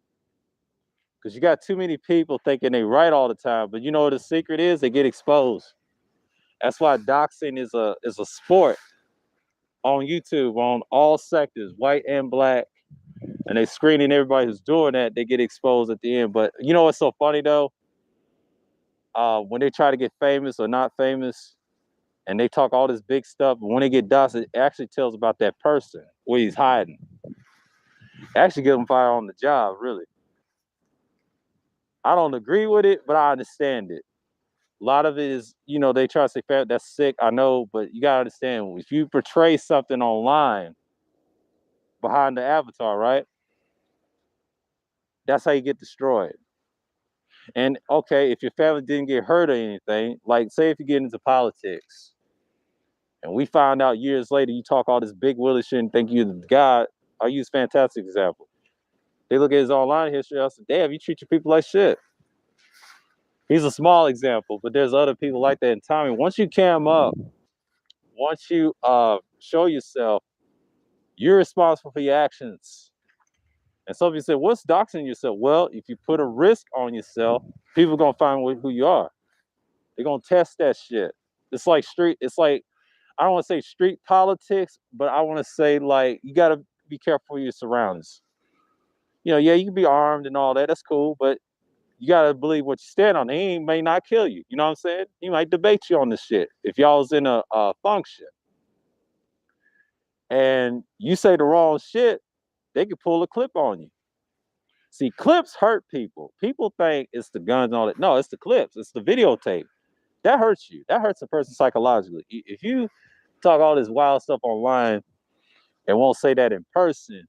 A: because you got too many people thinking they right all the time. But you know what the secret is? They get exposed. That's why doxing is a sport on YouTube on all sectors, white and black. And they screening everybody who's doing that, they get exposed at the end. But you know what's so funny though? When they try to get famous or not famous, and they talk all this big stuff, but when they get doxxed, it actually tells about that person, where he's hiding. It actually get them fired on the job, really. I don't agree with it, but I understand it. A lot of it is, you know, they try to say that's sick, I know, but you gotta understand, if you portray something online behind the avatar, right? That's how you get destroyed. And okay, if your family didn't get hurt or anything, like say if you get into politics, and we find out years later you talk all this big willy shit and think you're the guy, I'll use fantastic example. They look at his online history, I said, damn, you treat your people like shit. He's a small example, but there's other people like that in Tommy. Once you cam up, once you show yourself, you're responsible for your actions. And some people say, what's doxing yourself? Well, if you put a risk on yourself, people are gonna find who you are. They're gonna test that shit. It's like I don't want to say street politics, but I want to say like you gotta be careful with your surroundings. You know, yeah, you can be armed and all that, that's cool, but you gotta believe what you stand on. He may not kill you. You know what I'm saying? He might debate you on this shit. If y'all was in a function and you say the wrong shit, they could pull a clip on you. See, clips hurt people. People think it's the guns and all that. No, it's the clips. It's the videotape. That hurts you. That hurts a person psychologically. If you talk all this wild stuff online and won't say that in person,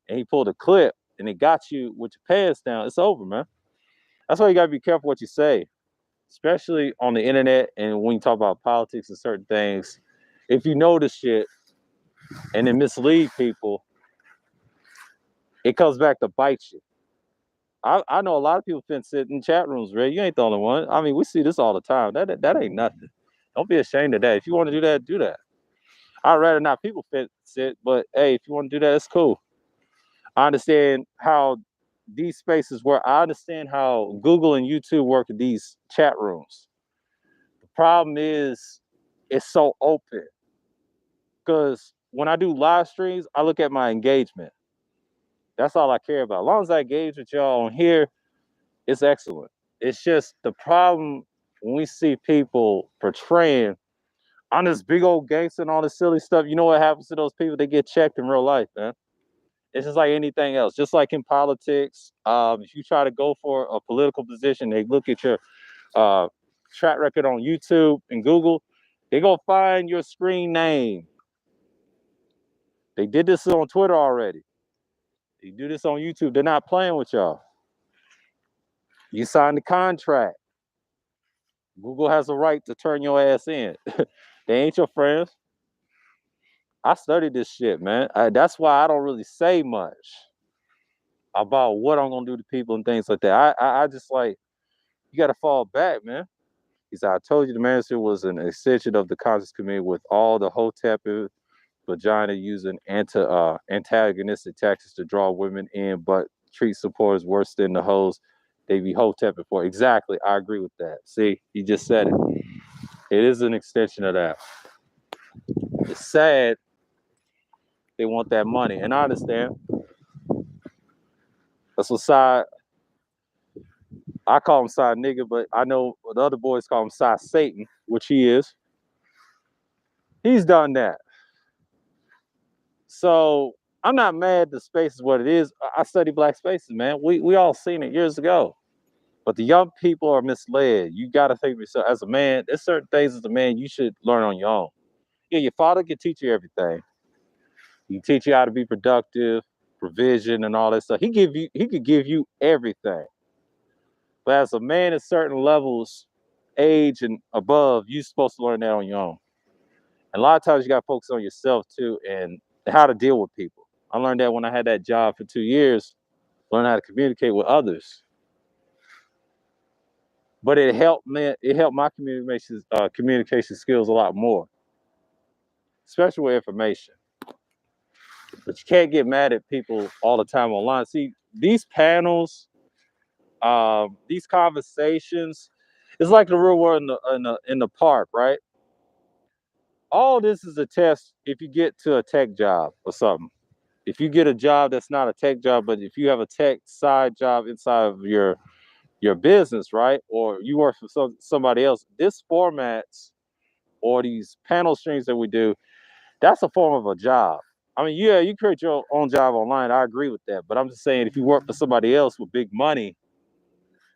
A: and he pulled a clip and it got you with your pants down, it's over, man. That's why you gotta be careful what you say, especially on the internet and when you talk about politics and certain things. If you know the shit and then mislead people, it comes back to bite you. I know a lot of people finna sit in chat rooms, Ray. You ain't the only one. I mean, we see this all the time. That ain't nothing. Don't be ashamed of that. If you want to do that, do that. I'd rather not people sit, but hey, if you want to do that, it's cool. I understand how these spaces work. I understand how Google and YouTube work in these chat rooms. The problem is it's so open. Because when I do live streams, I look at my engagement. That's all I care about. As long as I engage with y'all on here, it's excellent. It's just the problem when we see people portraying on this big old gangster and all this silly stuff. You know what happens to those people? They get checked in real life, man. It's just like anything else. Just like in politics, if you try to go for a political position, they look at your track record on YouTube and Google. They go find your screen name. They did this on Twitter already. They do this on YouTube. They're not playing with y'all. You signed the contract. Google has a right to turn your ass in. They ain't your friends. I studied this shit, man. That's why I don't really say much about what I'm gonna do to people and things like that. I just like, you gotta fall back, man. He said, I told you the manager was an extension of the conscious community with all the hotep vagina using antagonistic tactics to draw women in, but treat supporters worse than the hoes they be hotepping for. Exactly. I agree with that. See, you just said it. It is an extension of that. It's sad they want that money. And I understand. That's what side, I call him side nigga, but I know the other boys call him side Satan, which he is. He's done that. So I'm not mad the space is what it is. I study black spaces, man. We all seen it years ago. But the young people are misled. You got to think of yourself as a man. There's certain things as a man you should learn on your own. Yeah, your father can teach you everything. He can teach you how to be productive, provision, and all that stuff. He could give you everything. But as a man at certain levels, age and above, you're supposed to learn that on your own. And a lot of times you got to focus on yourself too and how to deal with people. I learned that when I had that job for 2 years, learn how to communicate with others. But it helped me. It helped my communication skills a lot more, especially with information. But you can't get mad at people all the time online. See, these panels, these conversations, it's like the real world in the park, right? All this is a test if you get to a tech job or something. If you get a job that's not a tech job, but if you have a tech side job inside of your business, right? Or you work for somebody else, this formats or these panel streams that we do, that's a form of a job. I mean, yeah, you create your own job online. I agree with that. But I'm just saying, if you work for somebody else with big money,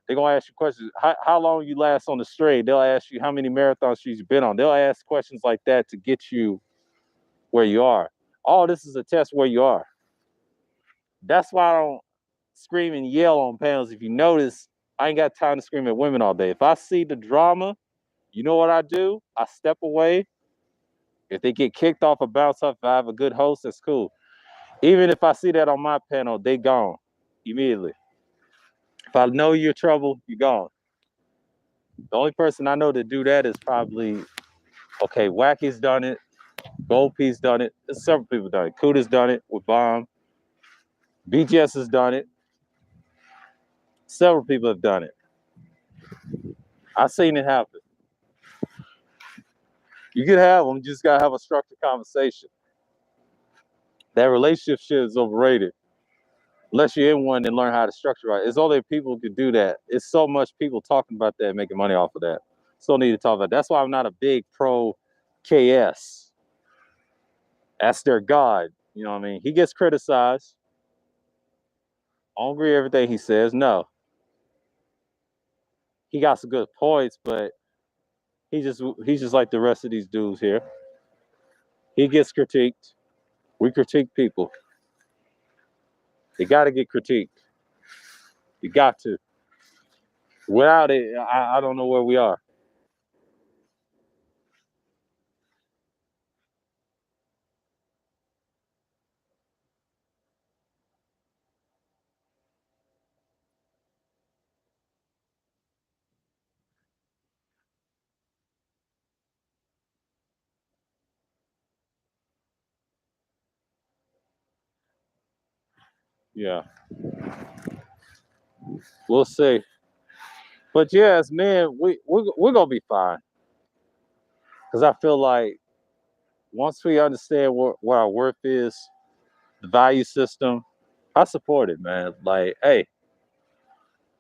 A: they're going to ask you questions. How long you last on the straight? They'll ask you how many marathons you've been on. They'll ask questions like that to get you where you are. All this is a test where you are. That's why I don't scream and yell on panels. If you notice, I ain't got time to scream at women all day. If I see the drama, you know what I do? I step away. If they get kicked off or bounce off, if I have a good host, that's cool. Even if I see that on my panel, they gone immediately. If I know you're trouble, you're gone. The only person I know to do that is probably, okay, Wacky's done it, Gold P's done it, there's several people done it. Cuda's done it with Bomb. BGS has done it. Several people have done it. I've seen it happen. You can have them, you just gotta have a structured conversation. That relationship shit is overrated. Unless you're in one and learn how to structure right. It's only people who can do that. It's so much people talking about that and making money off of that. Still need to talk about that. That's why I'm not a big pro KS. That's their God. You know what I mean? He gets criticized. I don't agree with everything he says. No. He got some good points, but he's just like the rest of these dudes here. He gets critiqued. We critique people. They gotta get critiqued. You got to. Without it, I don't know where we are. Yeah. We'll see. But yes, man, we're gonna be fine. Cause I feel like once we understand what our worth is, the value system, I support it, man. Like, hey,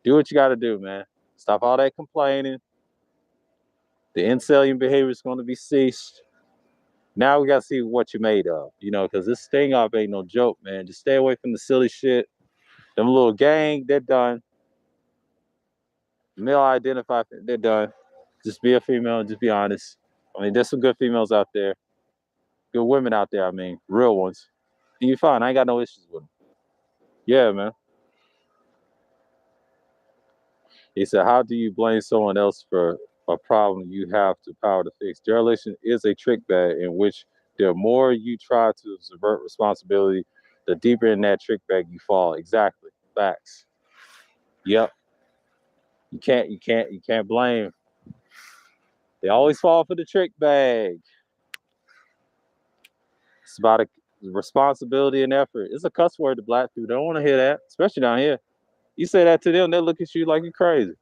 A: do what you gotta do, man. Stop all that complaining. The incellian behavior is gonna be ceased. Now we gotta see what you're made of, because this sting off ain't no joke, man. Just stay away from the silly shit. Them little gang, they're done. Male identify, they're done. Just be a female and just be honest. I mean, there's some good females out there. Good women out there, I mean, real ones. You fine. I ain't got no issues with him. Yeah, man. He said, how do you blame someone else for a problem you have the power to fix? Dereliction is a trick bag in which the more you try to subvert responsibility, the deeper in that trick bag you fall. Exactly. Facts. Yep. You can't blame. They always fall for the trick bag. It's about a responsibility and effort. It's a cuss word to black people. They don't want to hear that, especially down here. You say that to them, they'll look at you like you're crazy.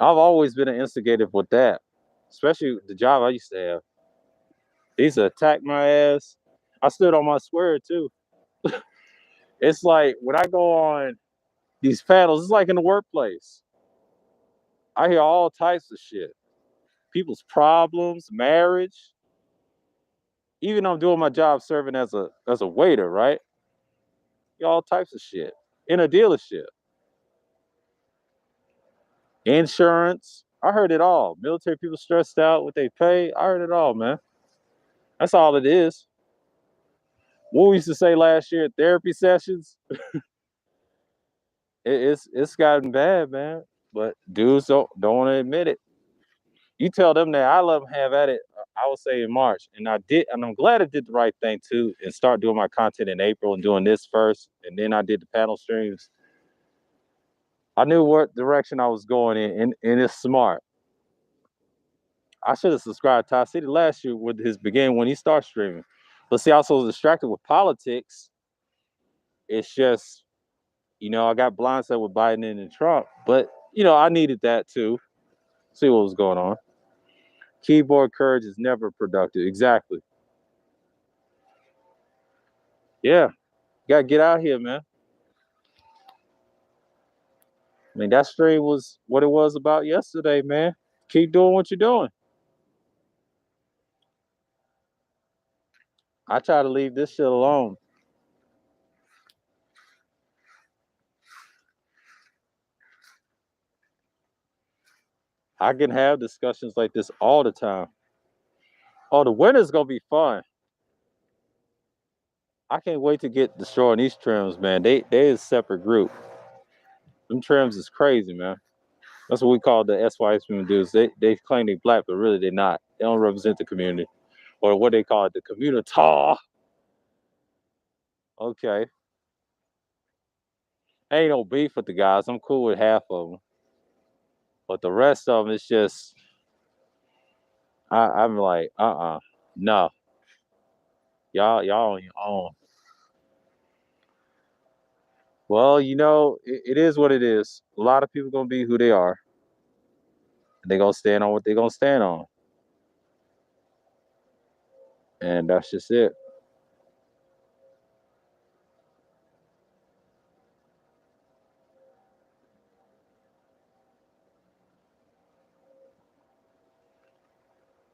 A: I've always been an instigator with that, especially the job I used to have. They used to attack my ass. I stood on my square too. It's like when I go on these panels, it's like in the workplace. I hear all types of shit. People's problems, marriage. Even though I'm doing my job serving as a waiter, right? All types of shit. In a dealership. Insurance. I heard it all. Military people stressed out what they pay. I heard it all, man. That's all it is. What we used to say last year, therapy sessions. It's gotten bad, man. But dudes don't want to admit it. You tell them that I let them have at it. I would say in March, and I did, and I'm glad I did the right thing too, and start doing my content in April and doing this first, and then I did the panel streams. I knew what direction I was going in, and it's smart. I should have subscribed to Ty City last year with his beginning when he started streaming. But see, I was so distracted with politics. It's just, I got blindsided with Biden and Trump, but I needed that too. See what was going on. Keyboard courage is never productive. Exactly. Yeah. Gotta get out here, man. I mean, that stream was what it was about yesterday, man. Keep doing what you're doing. I try to leave this shit alone. I can have discussions like this all the time. Oh, the winter's gonna be fun. I can't wait to get destroying these trims, man. They is a separate group. Them trims is crazy, man. That's what we call the SYS women dudes. They claim they black, but really they're not. They don't represent the community. Or what they call it, the community. Okay. Ain't no beef with the guys. I'm cool with half of them. But the rest of them, it's just, I'm like, no. Y'all on your own. Well, it is what it is. A lot of people gonna be who they are. They're gonna stand on what they're gonna stand on. And that's just it.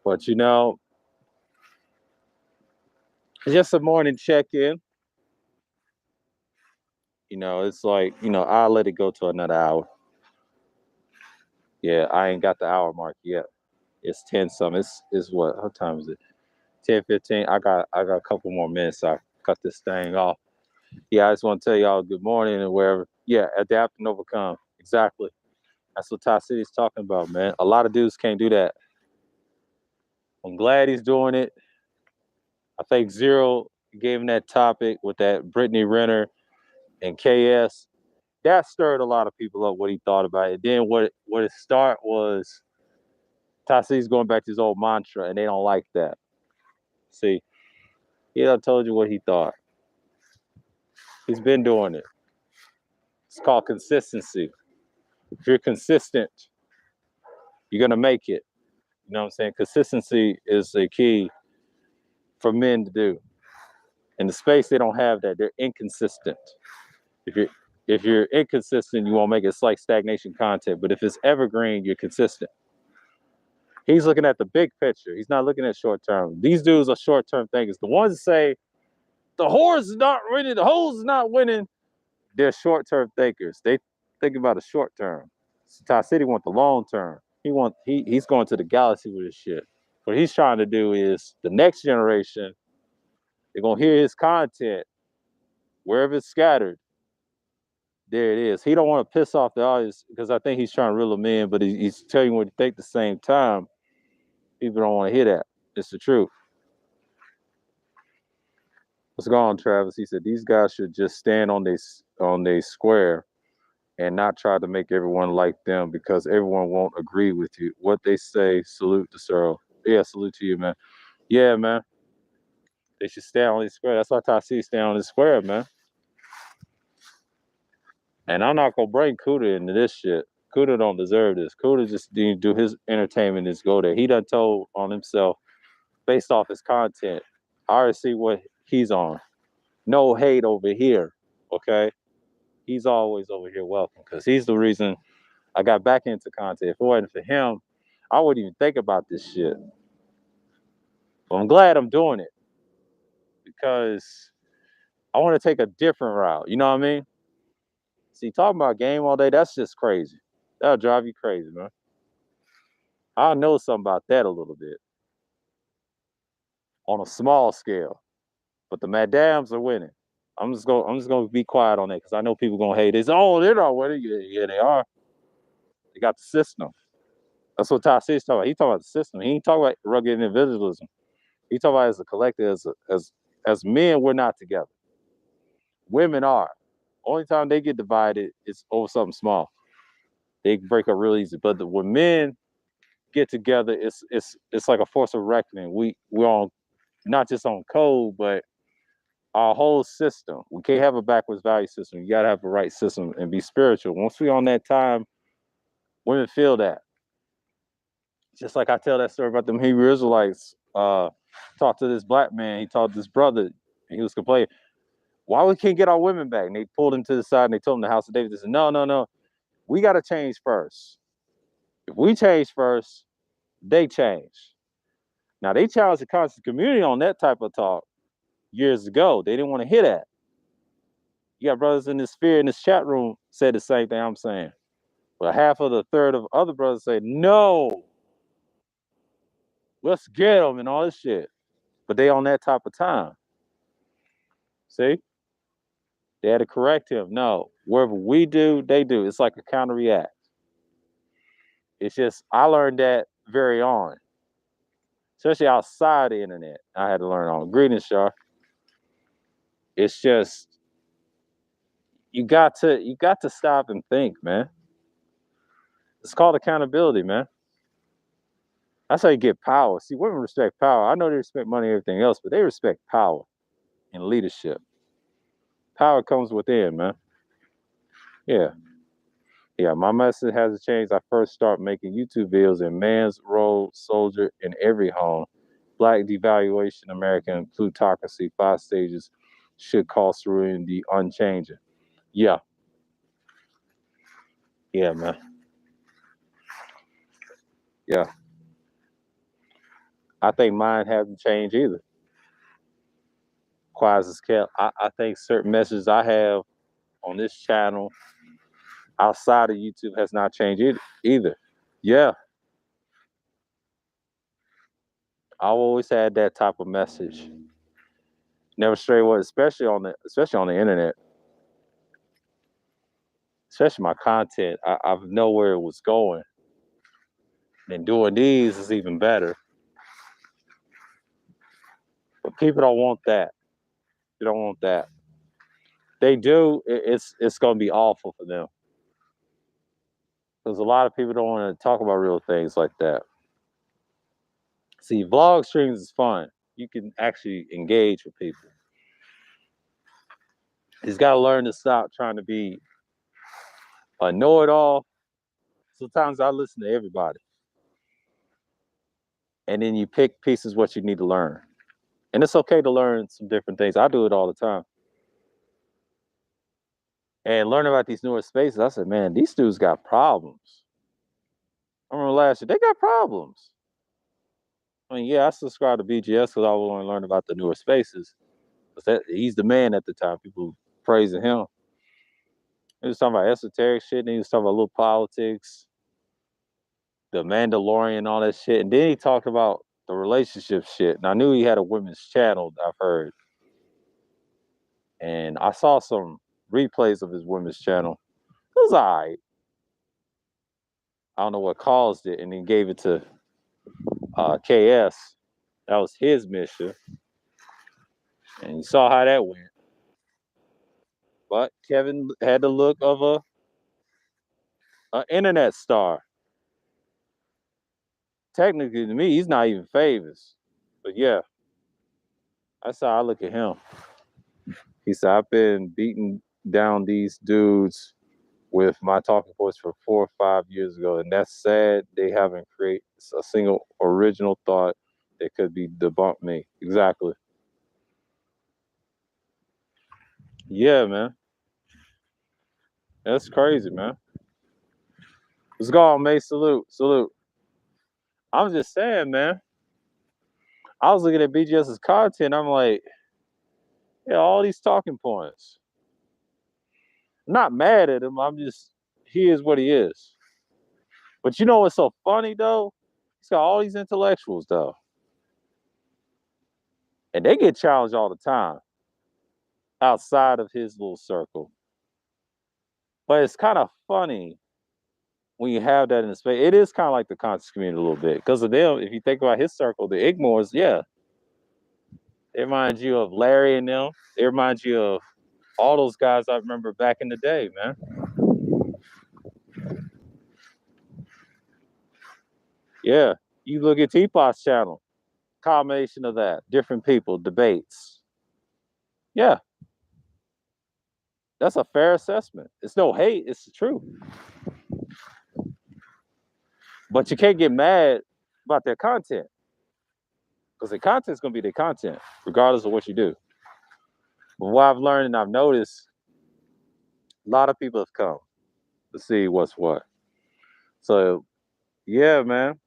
A: But it's just a morning check-in. It's like, I'll let it go to another hour. Yeah, I ain't got the hour mark yet. It's 10 something. It's what time is it? 10:15. I got a couple more minutes. So I cut this thing off. Yeah, I just want to tell y'all good morning and wherever. Yeah, adapt and overcome. Exactly. That's what Ty City's talking about, man. A lot of dudes can't do that. I'm glad he's doing it. I think Zero gave him that topic with that Brittany Renner and KS. That stirred a lot of people up what he thought about it. Then what it start was Ty City's going back to his old mantra, and they don't like that. See, he done told you what he thought. He's been doing it. It's called consistency. If you're consistent, you're gonna make it. You know what I'm saying? Consistency is a key for men to do. In the space, they don't have that. They're inconsistent. If you're inconsistent, you won't make it. It's like stagnation content. But if it's evergreen, you're consistent. He's looking at the big picture. He's not looking at short term. These dudes are short term thinkers. The ones that say the horse is not winning, the hose is not winning, they're short term thinkers. They think about the short term. Ty City want the long term. He's going to the galaxy with his shit. What he's trying to do is the next generation They're gonna hear his content wherever it's scattered. There it is. He don't want to piss off the audience because I think he's trying to reel them in, but he's telling you what he think at the same time. People don't want to hear that. It's the truth. What's going on, Travis? He said these guys should just stand on their square and not try to make everyone like them because everyone won't agree with you. What they say, salute to Searle. Yeah, salute to you, man. Yeah, man. They should stand on their square. That's why I see stand on the square, man. And I'm not gonna bring Cuda into this shit. Cuda don't deserve this. Cuda just need to do his entertainment and just go there. He done told on himself based off his content. I already see what he's on. No hate over here. Okay? He's always over here welcome because he's the reason I got back into content. If it wasn't for him, I wouldn't even think about this shit. But I'm glad I'm doing it because I want to take a different route. You know what I mean? See, talking about game all day, that's just crazy. That'll drive you crazy, man. I know something about that a little bit on a small scale, but the Madams are winning. I'm just gonna be quiet on that because I know people gonna hate this. Oh, they're not winning. Yeah, they are. They got the system. That's what Ty C's talking about. He talking about the system. He ain't talking about rugged individualism. He talking about as a collective, as men, we're not together. Women are. Only time they get divided is over something small. They break up real easy. But when men get together, it's like a force of reckoning. We're on not just on code, but our whole system. We can't have a backwards value system. You gotta have a right system and be spiritual. Once we on that time, women feel that. Just like I tell that story about them Hebrew Israelites. Talked to this black man. He talked to this brother. And he was complaining, why we can't get our women back? And they pulled him to the side and they told him the house of David. They said, no, no, no. We got to change first. If we change first, they change. Now, they challenged the conscious community on that type of talk years ago. They didn't want to hear that. You got brothers in this sphere in this chat room said the same thing I'm saying. But half of the third of other brothers say, no, let's get them and all this shit. But they on that type of time. See? They had to correct him. No, wherever we do, they do. It's like a counter react. It's just, I learned that very on, especially outside the internet. I had to learn on. Greetings, Shar. It's just, you got to stop and think, man. It's called accountability, man. That's how you get power. See, women respect power. I know they respect money and everything else, but they respect power and leadership. Power comes within, man. Yeah. Yeah, my message hasn't changed. I first start making YouTube videos in man's role, soldier in every home. Black devaluation, American plutocracy, 5 stages should cost ruin the unchanging. Yeah. Yeah, man. Yeah. I think mine hasn't changed either. Quiet as kept. I think certain messages I have on this channel outside of YouTube has not changed either. Yeah. I always had that type of message. Never stray away, especially on the internet. Especially my content. I know where it was going. And doing these is even better. But people don't want that. They don't want that. They do, it's gonna be awful for them. Because a lot of people don't want to talk about real things like that. See, vlog streams is fun. You can actually engage with people. He's got to learn to stop trying to be a know-it-all. Sometimes I listen to everybody. And then you pick pieces what you need to learn. And it's okay to learn some different things. I do it all the time. And learning about these newer spaces, I said, man, these dudes got problems. I remember last year, they got problems. I mean, yeah, I subscribe to BGS because I want to learn about the newer spaces. He's the man at the time. People praising him. He was talking about esoteric shit, and he was talking about little politics, the Mandalorian, all that shit. And then he talked about the relationship shit. And I knew he had a women's channel, I've heard. And I saw some replays of his women's channel. It was all right. I don't know what caused it, and he gave it to KS. That was his mission, and you saw how that went. But Kevin had the look of a internet star. Technically, to me, he's not even famous, but yeah, that's how I look at him. He said, "I've been beating down these dudes with my talking points for 4 or 5 years ago, and that's sad. They haven't created a single original thought that could be debunked me." Exactly. Yeah, man. That's crazy, man. Let's go on, May. Salute. Salute. I'm just saying, man. I was looking at BGS's content. I'm like, yeah, all these talking points. I'm not mad at him. I'm just, he is what he is. But you know what's so funny, though? He's got all these intellectuals, though. And they get challenged all the time outside of his little circle. But it's kind of funny when you have that in the space. It is kind of like the conscious community a little bit. Because of them, if you think about his circle, the Igmores, yeah. It reminds you of Larry and them. It reminds you of all those guys I remember back in the day, man. Yeah. You look at Teapot's channel, combination of that, different people, debates. Yeah. That's a fair assessment. It's no hate, it's the truth. But you can't get mad about their content. Because their content's gonna be their content, regardless of what you do. But what I've learned and I've noticed, a lot of people have come to see what's what. So yeah, man.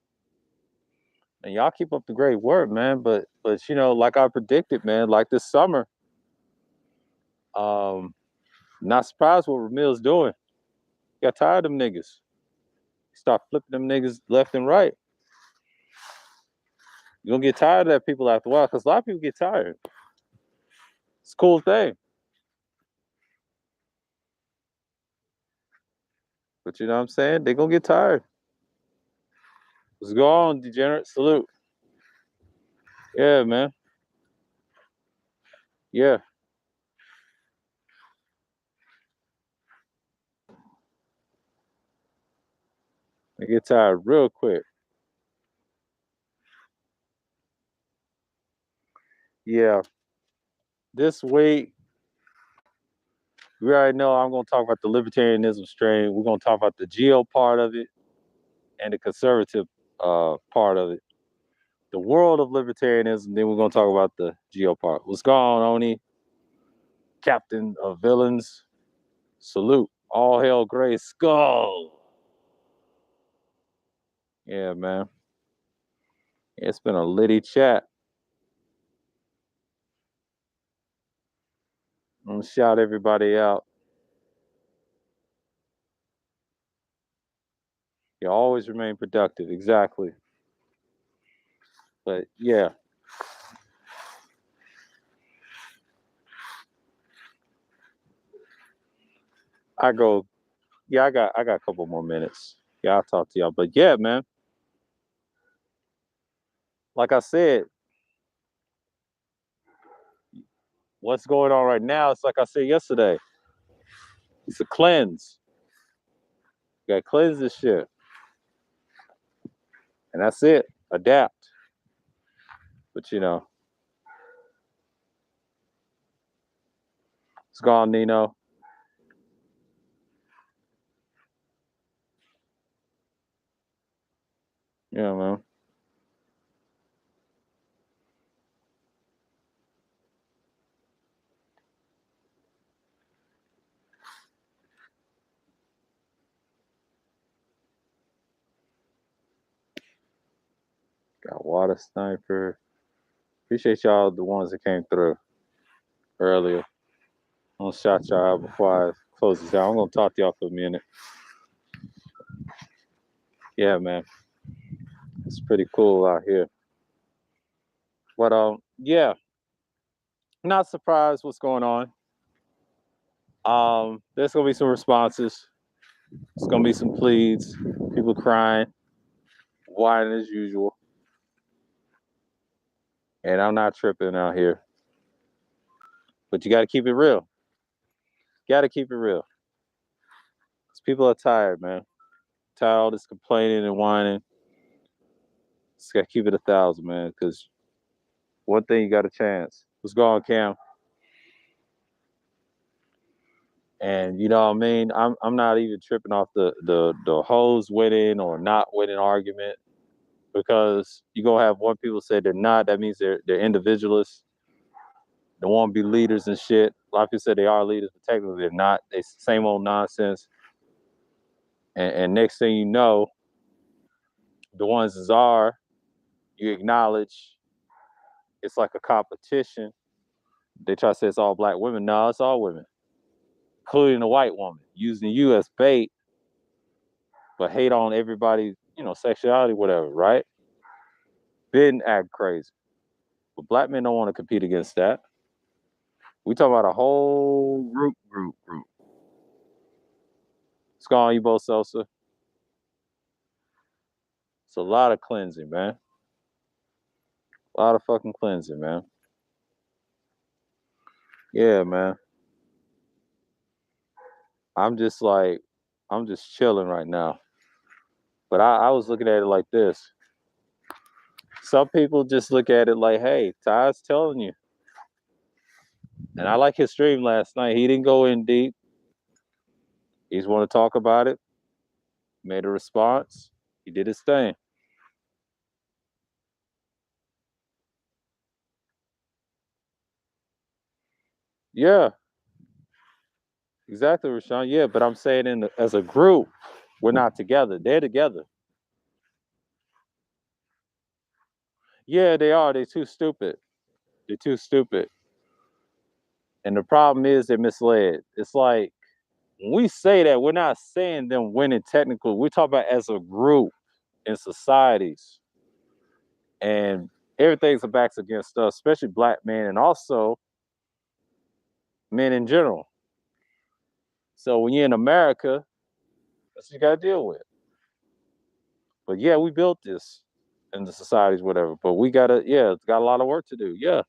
A: And y'all keep up the great work, man. But you know, like I predicted, man, like this summer, not surprised what Ramil's doing. Got tired of them niggas. Start flipping them niggas left and right. You're gonna get tired of that people after a while, because a lot of people get tired. It's a cool thing. But you know what I'm saying? They're gonna get tired. Let's go on, degenerate. Salute. Yeah, man. Yeah. They get tired real quick. Yeah. This week, we already know I'm gonna talk about the libertarianism strain. We're gonna talk about the geo part of it and the conservative part of it. The world of libertarianism, then we're gonna talk about the geo part. What's going on, Oni? Captain of villains. Salute. All hail Gray Skull. Yeah, man. It's been a litty chat. I'm gonna shout everybody out. You always remain productive. Exactly. But yeah. I go, yeah, I got a couple more minutes. Yeah, I'll talk to y'all. But yeah, man. Like I said, what's going on right now, it's like I said yesterday. It's a cleanse. You gotta cleanse this shit. And that's it. Adapt. But you know, it's gone, Nino. Yeah, man. Got water sniper. Appreciate y'all, the ones that came through earlier. I'm gonna shout y'all out before I close this down. I'm gonna talk to y'all for a minute. Yeah, man. It's pretty cool out here. But yeah, not surprised what's going on. There's gonna be some responses. It's gonna be some pleads, people crying, whining as usual. And I'm not tripping out here. But you gotta keep it real. Gotta keep it real. Because people are tired, man. Tired of all this complaining and whining. Just gotta keep it 1,000, man. Because one thing you got a chance. What's going on, Cam? And you know what I mean? I'm not even tripping off the hoes winning or not winning argument, because you're gonna have one people say they're not, that means they're individualists. They want to be leaders and shit. A lot of people say they are leaders, but technically they're not. They same old nonsense. And next thing you know, the ones that are, you acknowledge it's like a competition. They try to say it's all black women. No, it's all women, including a white woman, using you as bait, but hate on everybody, sexuality, whatever, right? Been act crazy. But black men don't want to compete against that. We talk about a whole group. What's going on, you both, Sosa? It's a lot of cleansing, man. A lot of fucking cleansing, man. Yeah, man. I'm just like, I'm just chilling right now. But I was looking at it like this. Some people just look at it like, hey, Ty's telling you. And I like his stream last night. He didn't go in deep. He just want to talk about it. Made a response. He did his thing. Yeah, exactly, Rashawn. Yeah, but I'm saying as a group, we're not together. They're together. Yeah, they are. They're too stupid. They're too stupid. And the problem is they're misled. It's like when we say that, we're not saying them winning technically. We're talking about as a group in societies. And everything's a backs against us, especially black men and also men in general. So when you're in America, that's what you gotta deal with. But yeah, we built this in the societies, whatever. But we gotta, yeah, it's got a lot of work to do. Yeah.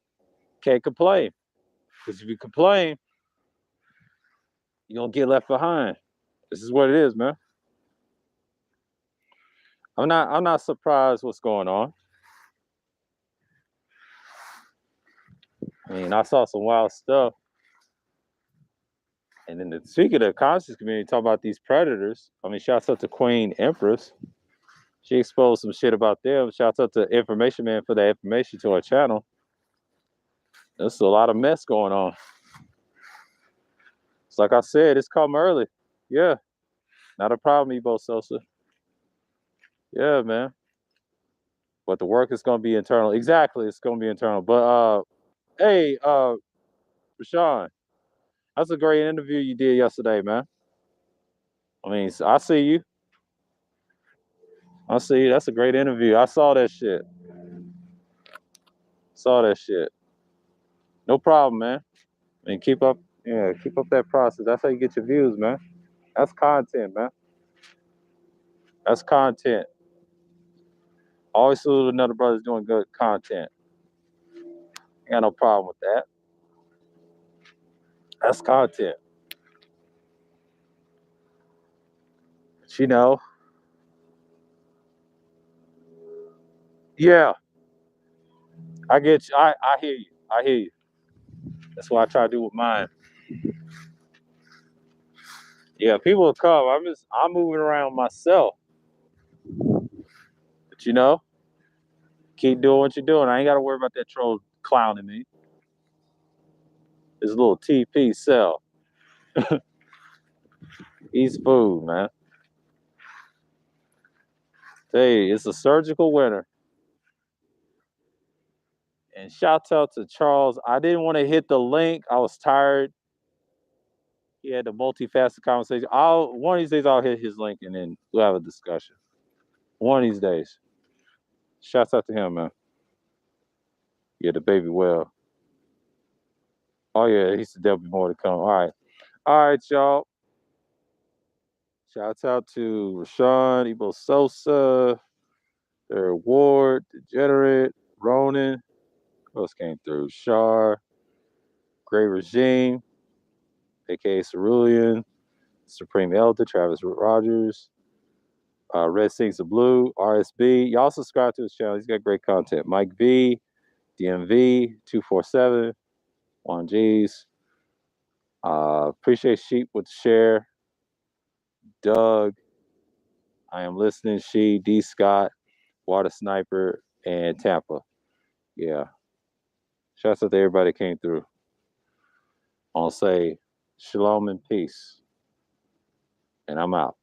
A: Can't complain. Because if you complain, you're gonna get left behind. This is what it is, man. I'm not surprised what's going on. I mean, I saw some wild stuff. And then speaking of the conscious community, talk about these predators. I mean, shouts out to Queen Empress. She exposed some shit about them. Shouts out to Information Man for that information to our channel. There's a lot of mess going on. It's like I said, it's come early. Yeah, not a problem, Ebo Sosa. Yeah, man. But the work is gonna be internal. Exactly, it's gonna be internal. But hey, Rashawn, that's a great interview you did yesterday, man. I mean, I see you. I see you. That's a great interview. I saw that shit. Saw that shit. No problem, man. I mean, keep up, yeah, keep up that process. That's how you get your views, man. That's content, man. That's content. Always salute another brother's doing good content. Ain't got no problem with that. That's content. But yeah, I get you. I hear you. I hear you. That's what I try to do with mine. Yeah, people will come. I'm moving around myself. But keep doing what you're doing. I ain't gotta worry about that troll clowning me. His little TP cell. Eats food, man. Hey, it's a surgical winner. And shout out to Charles. I didn't want to hit the link. I was tired. He had a multifaceted conversation. One of these days I'll hit his link and then we'll have a discussion. One of these days. Shouts out to him, man. Yeah, the baby well. Oh yeah, he said there'll be more to come. All right. All right, y'all. Shouts out to Rashawn, Ebo Sosa, their Ward, Degenerate, Ronan. Who else came through? Shar, Great Regime, aka Cerulean, Supreme Elder, Travis Rogers, Red Sings of Blue, RSB. Y'all subscribe to his channel. He's got great content. Mike V, DMV, 247, Juan G's. Appreciate Sheep with the share. Doug, I am listening. She, D Scott, Water Sniper, and Tampa. Yeah. Shouts out to everybody that came through. I'll say shalom and peace. And I'm out.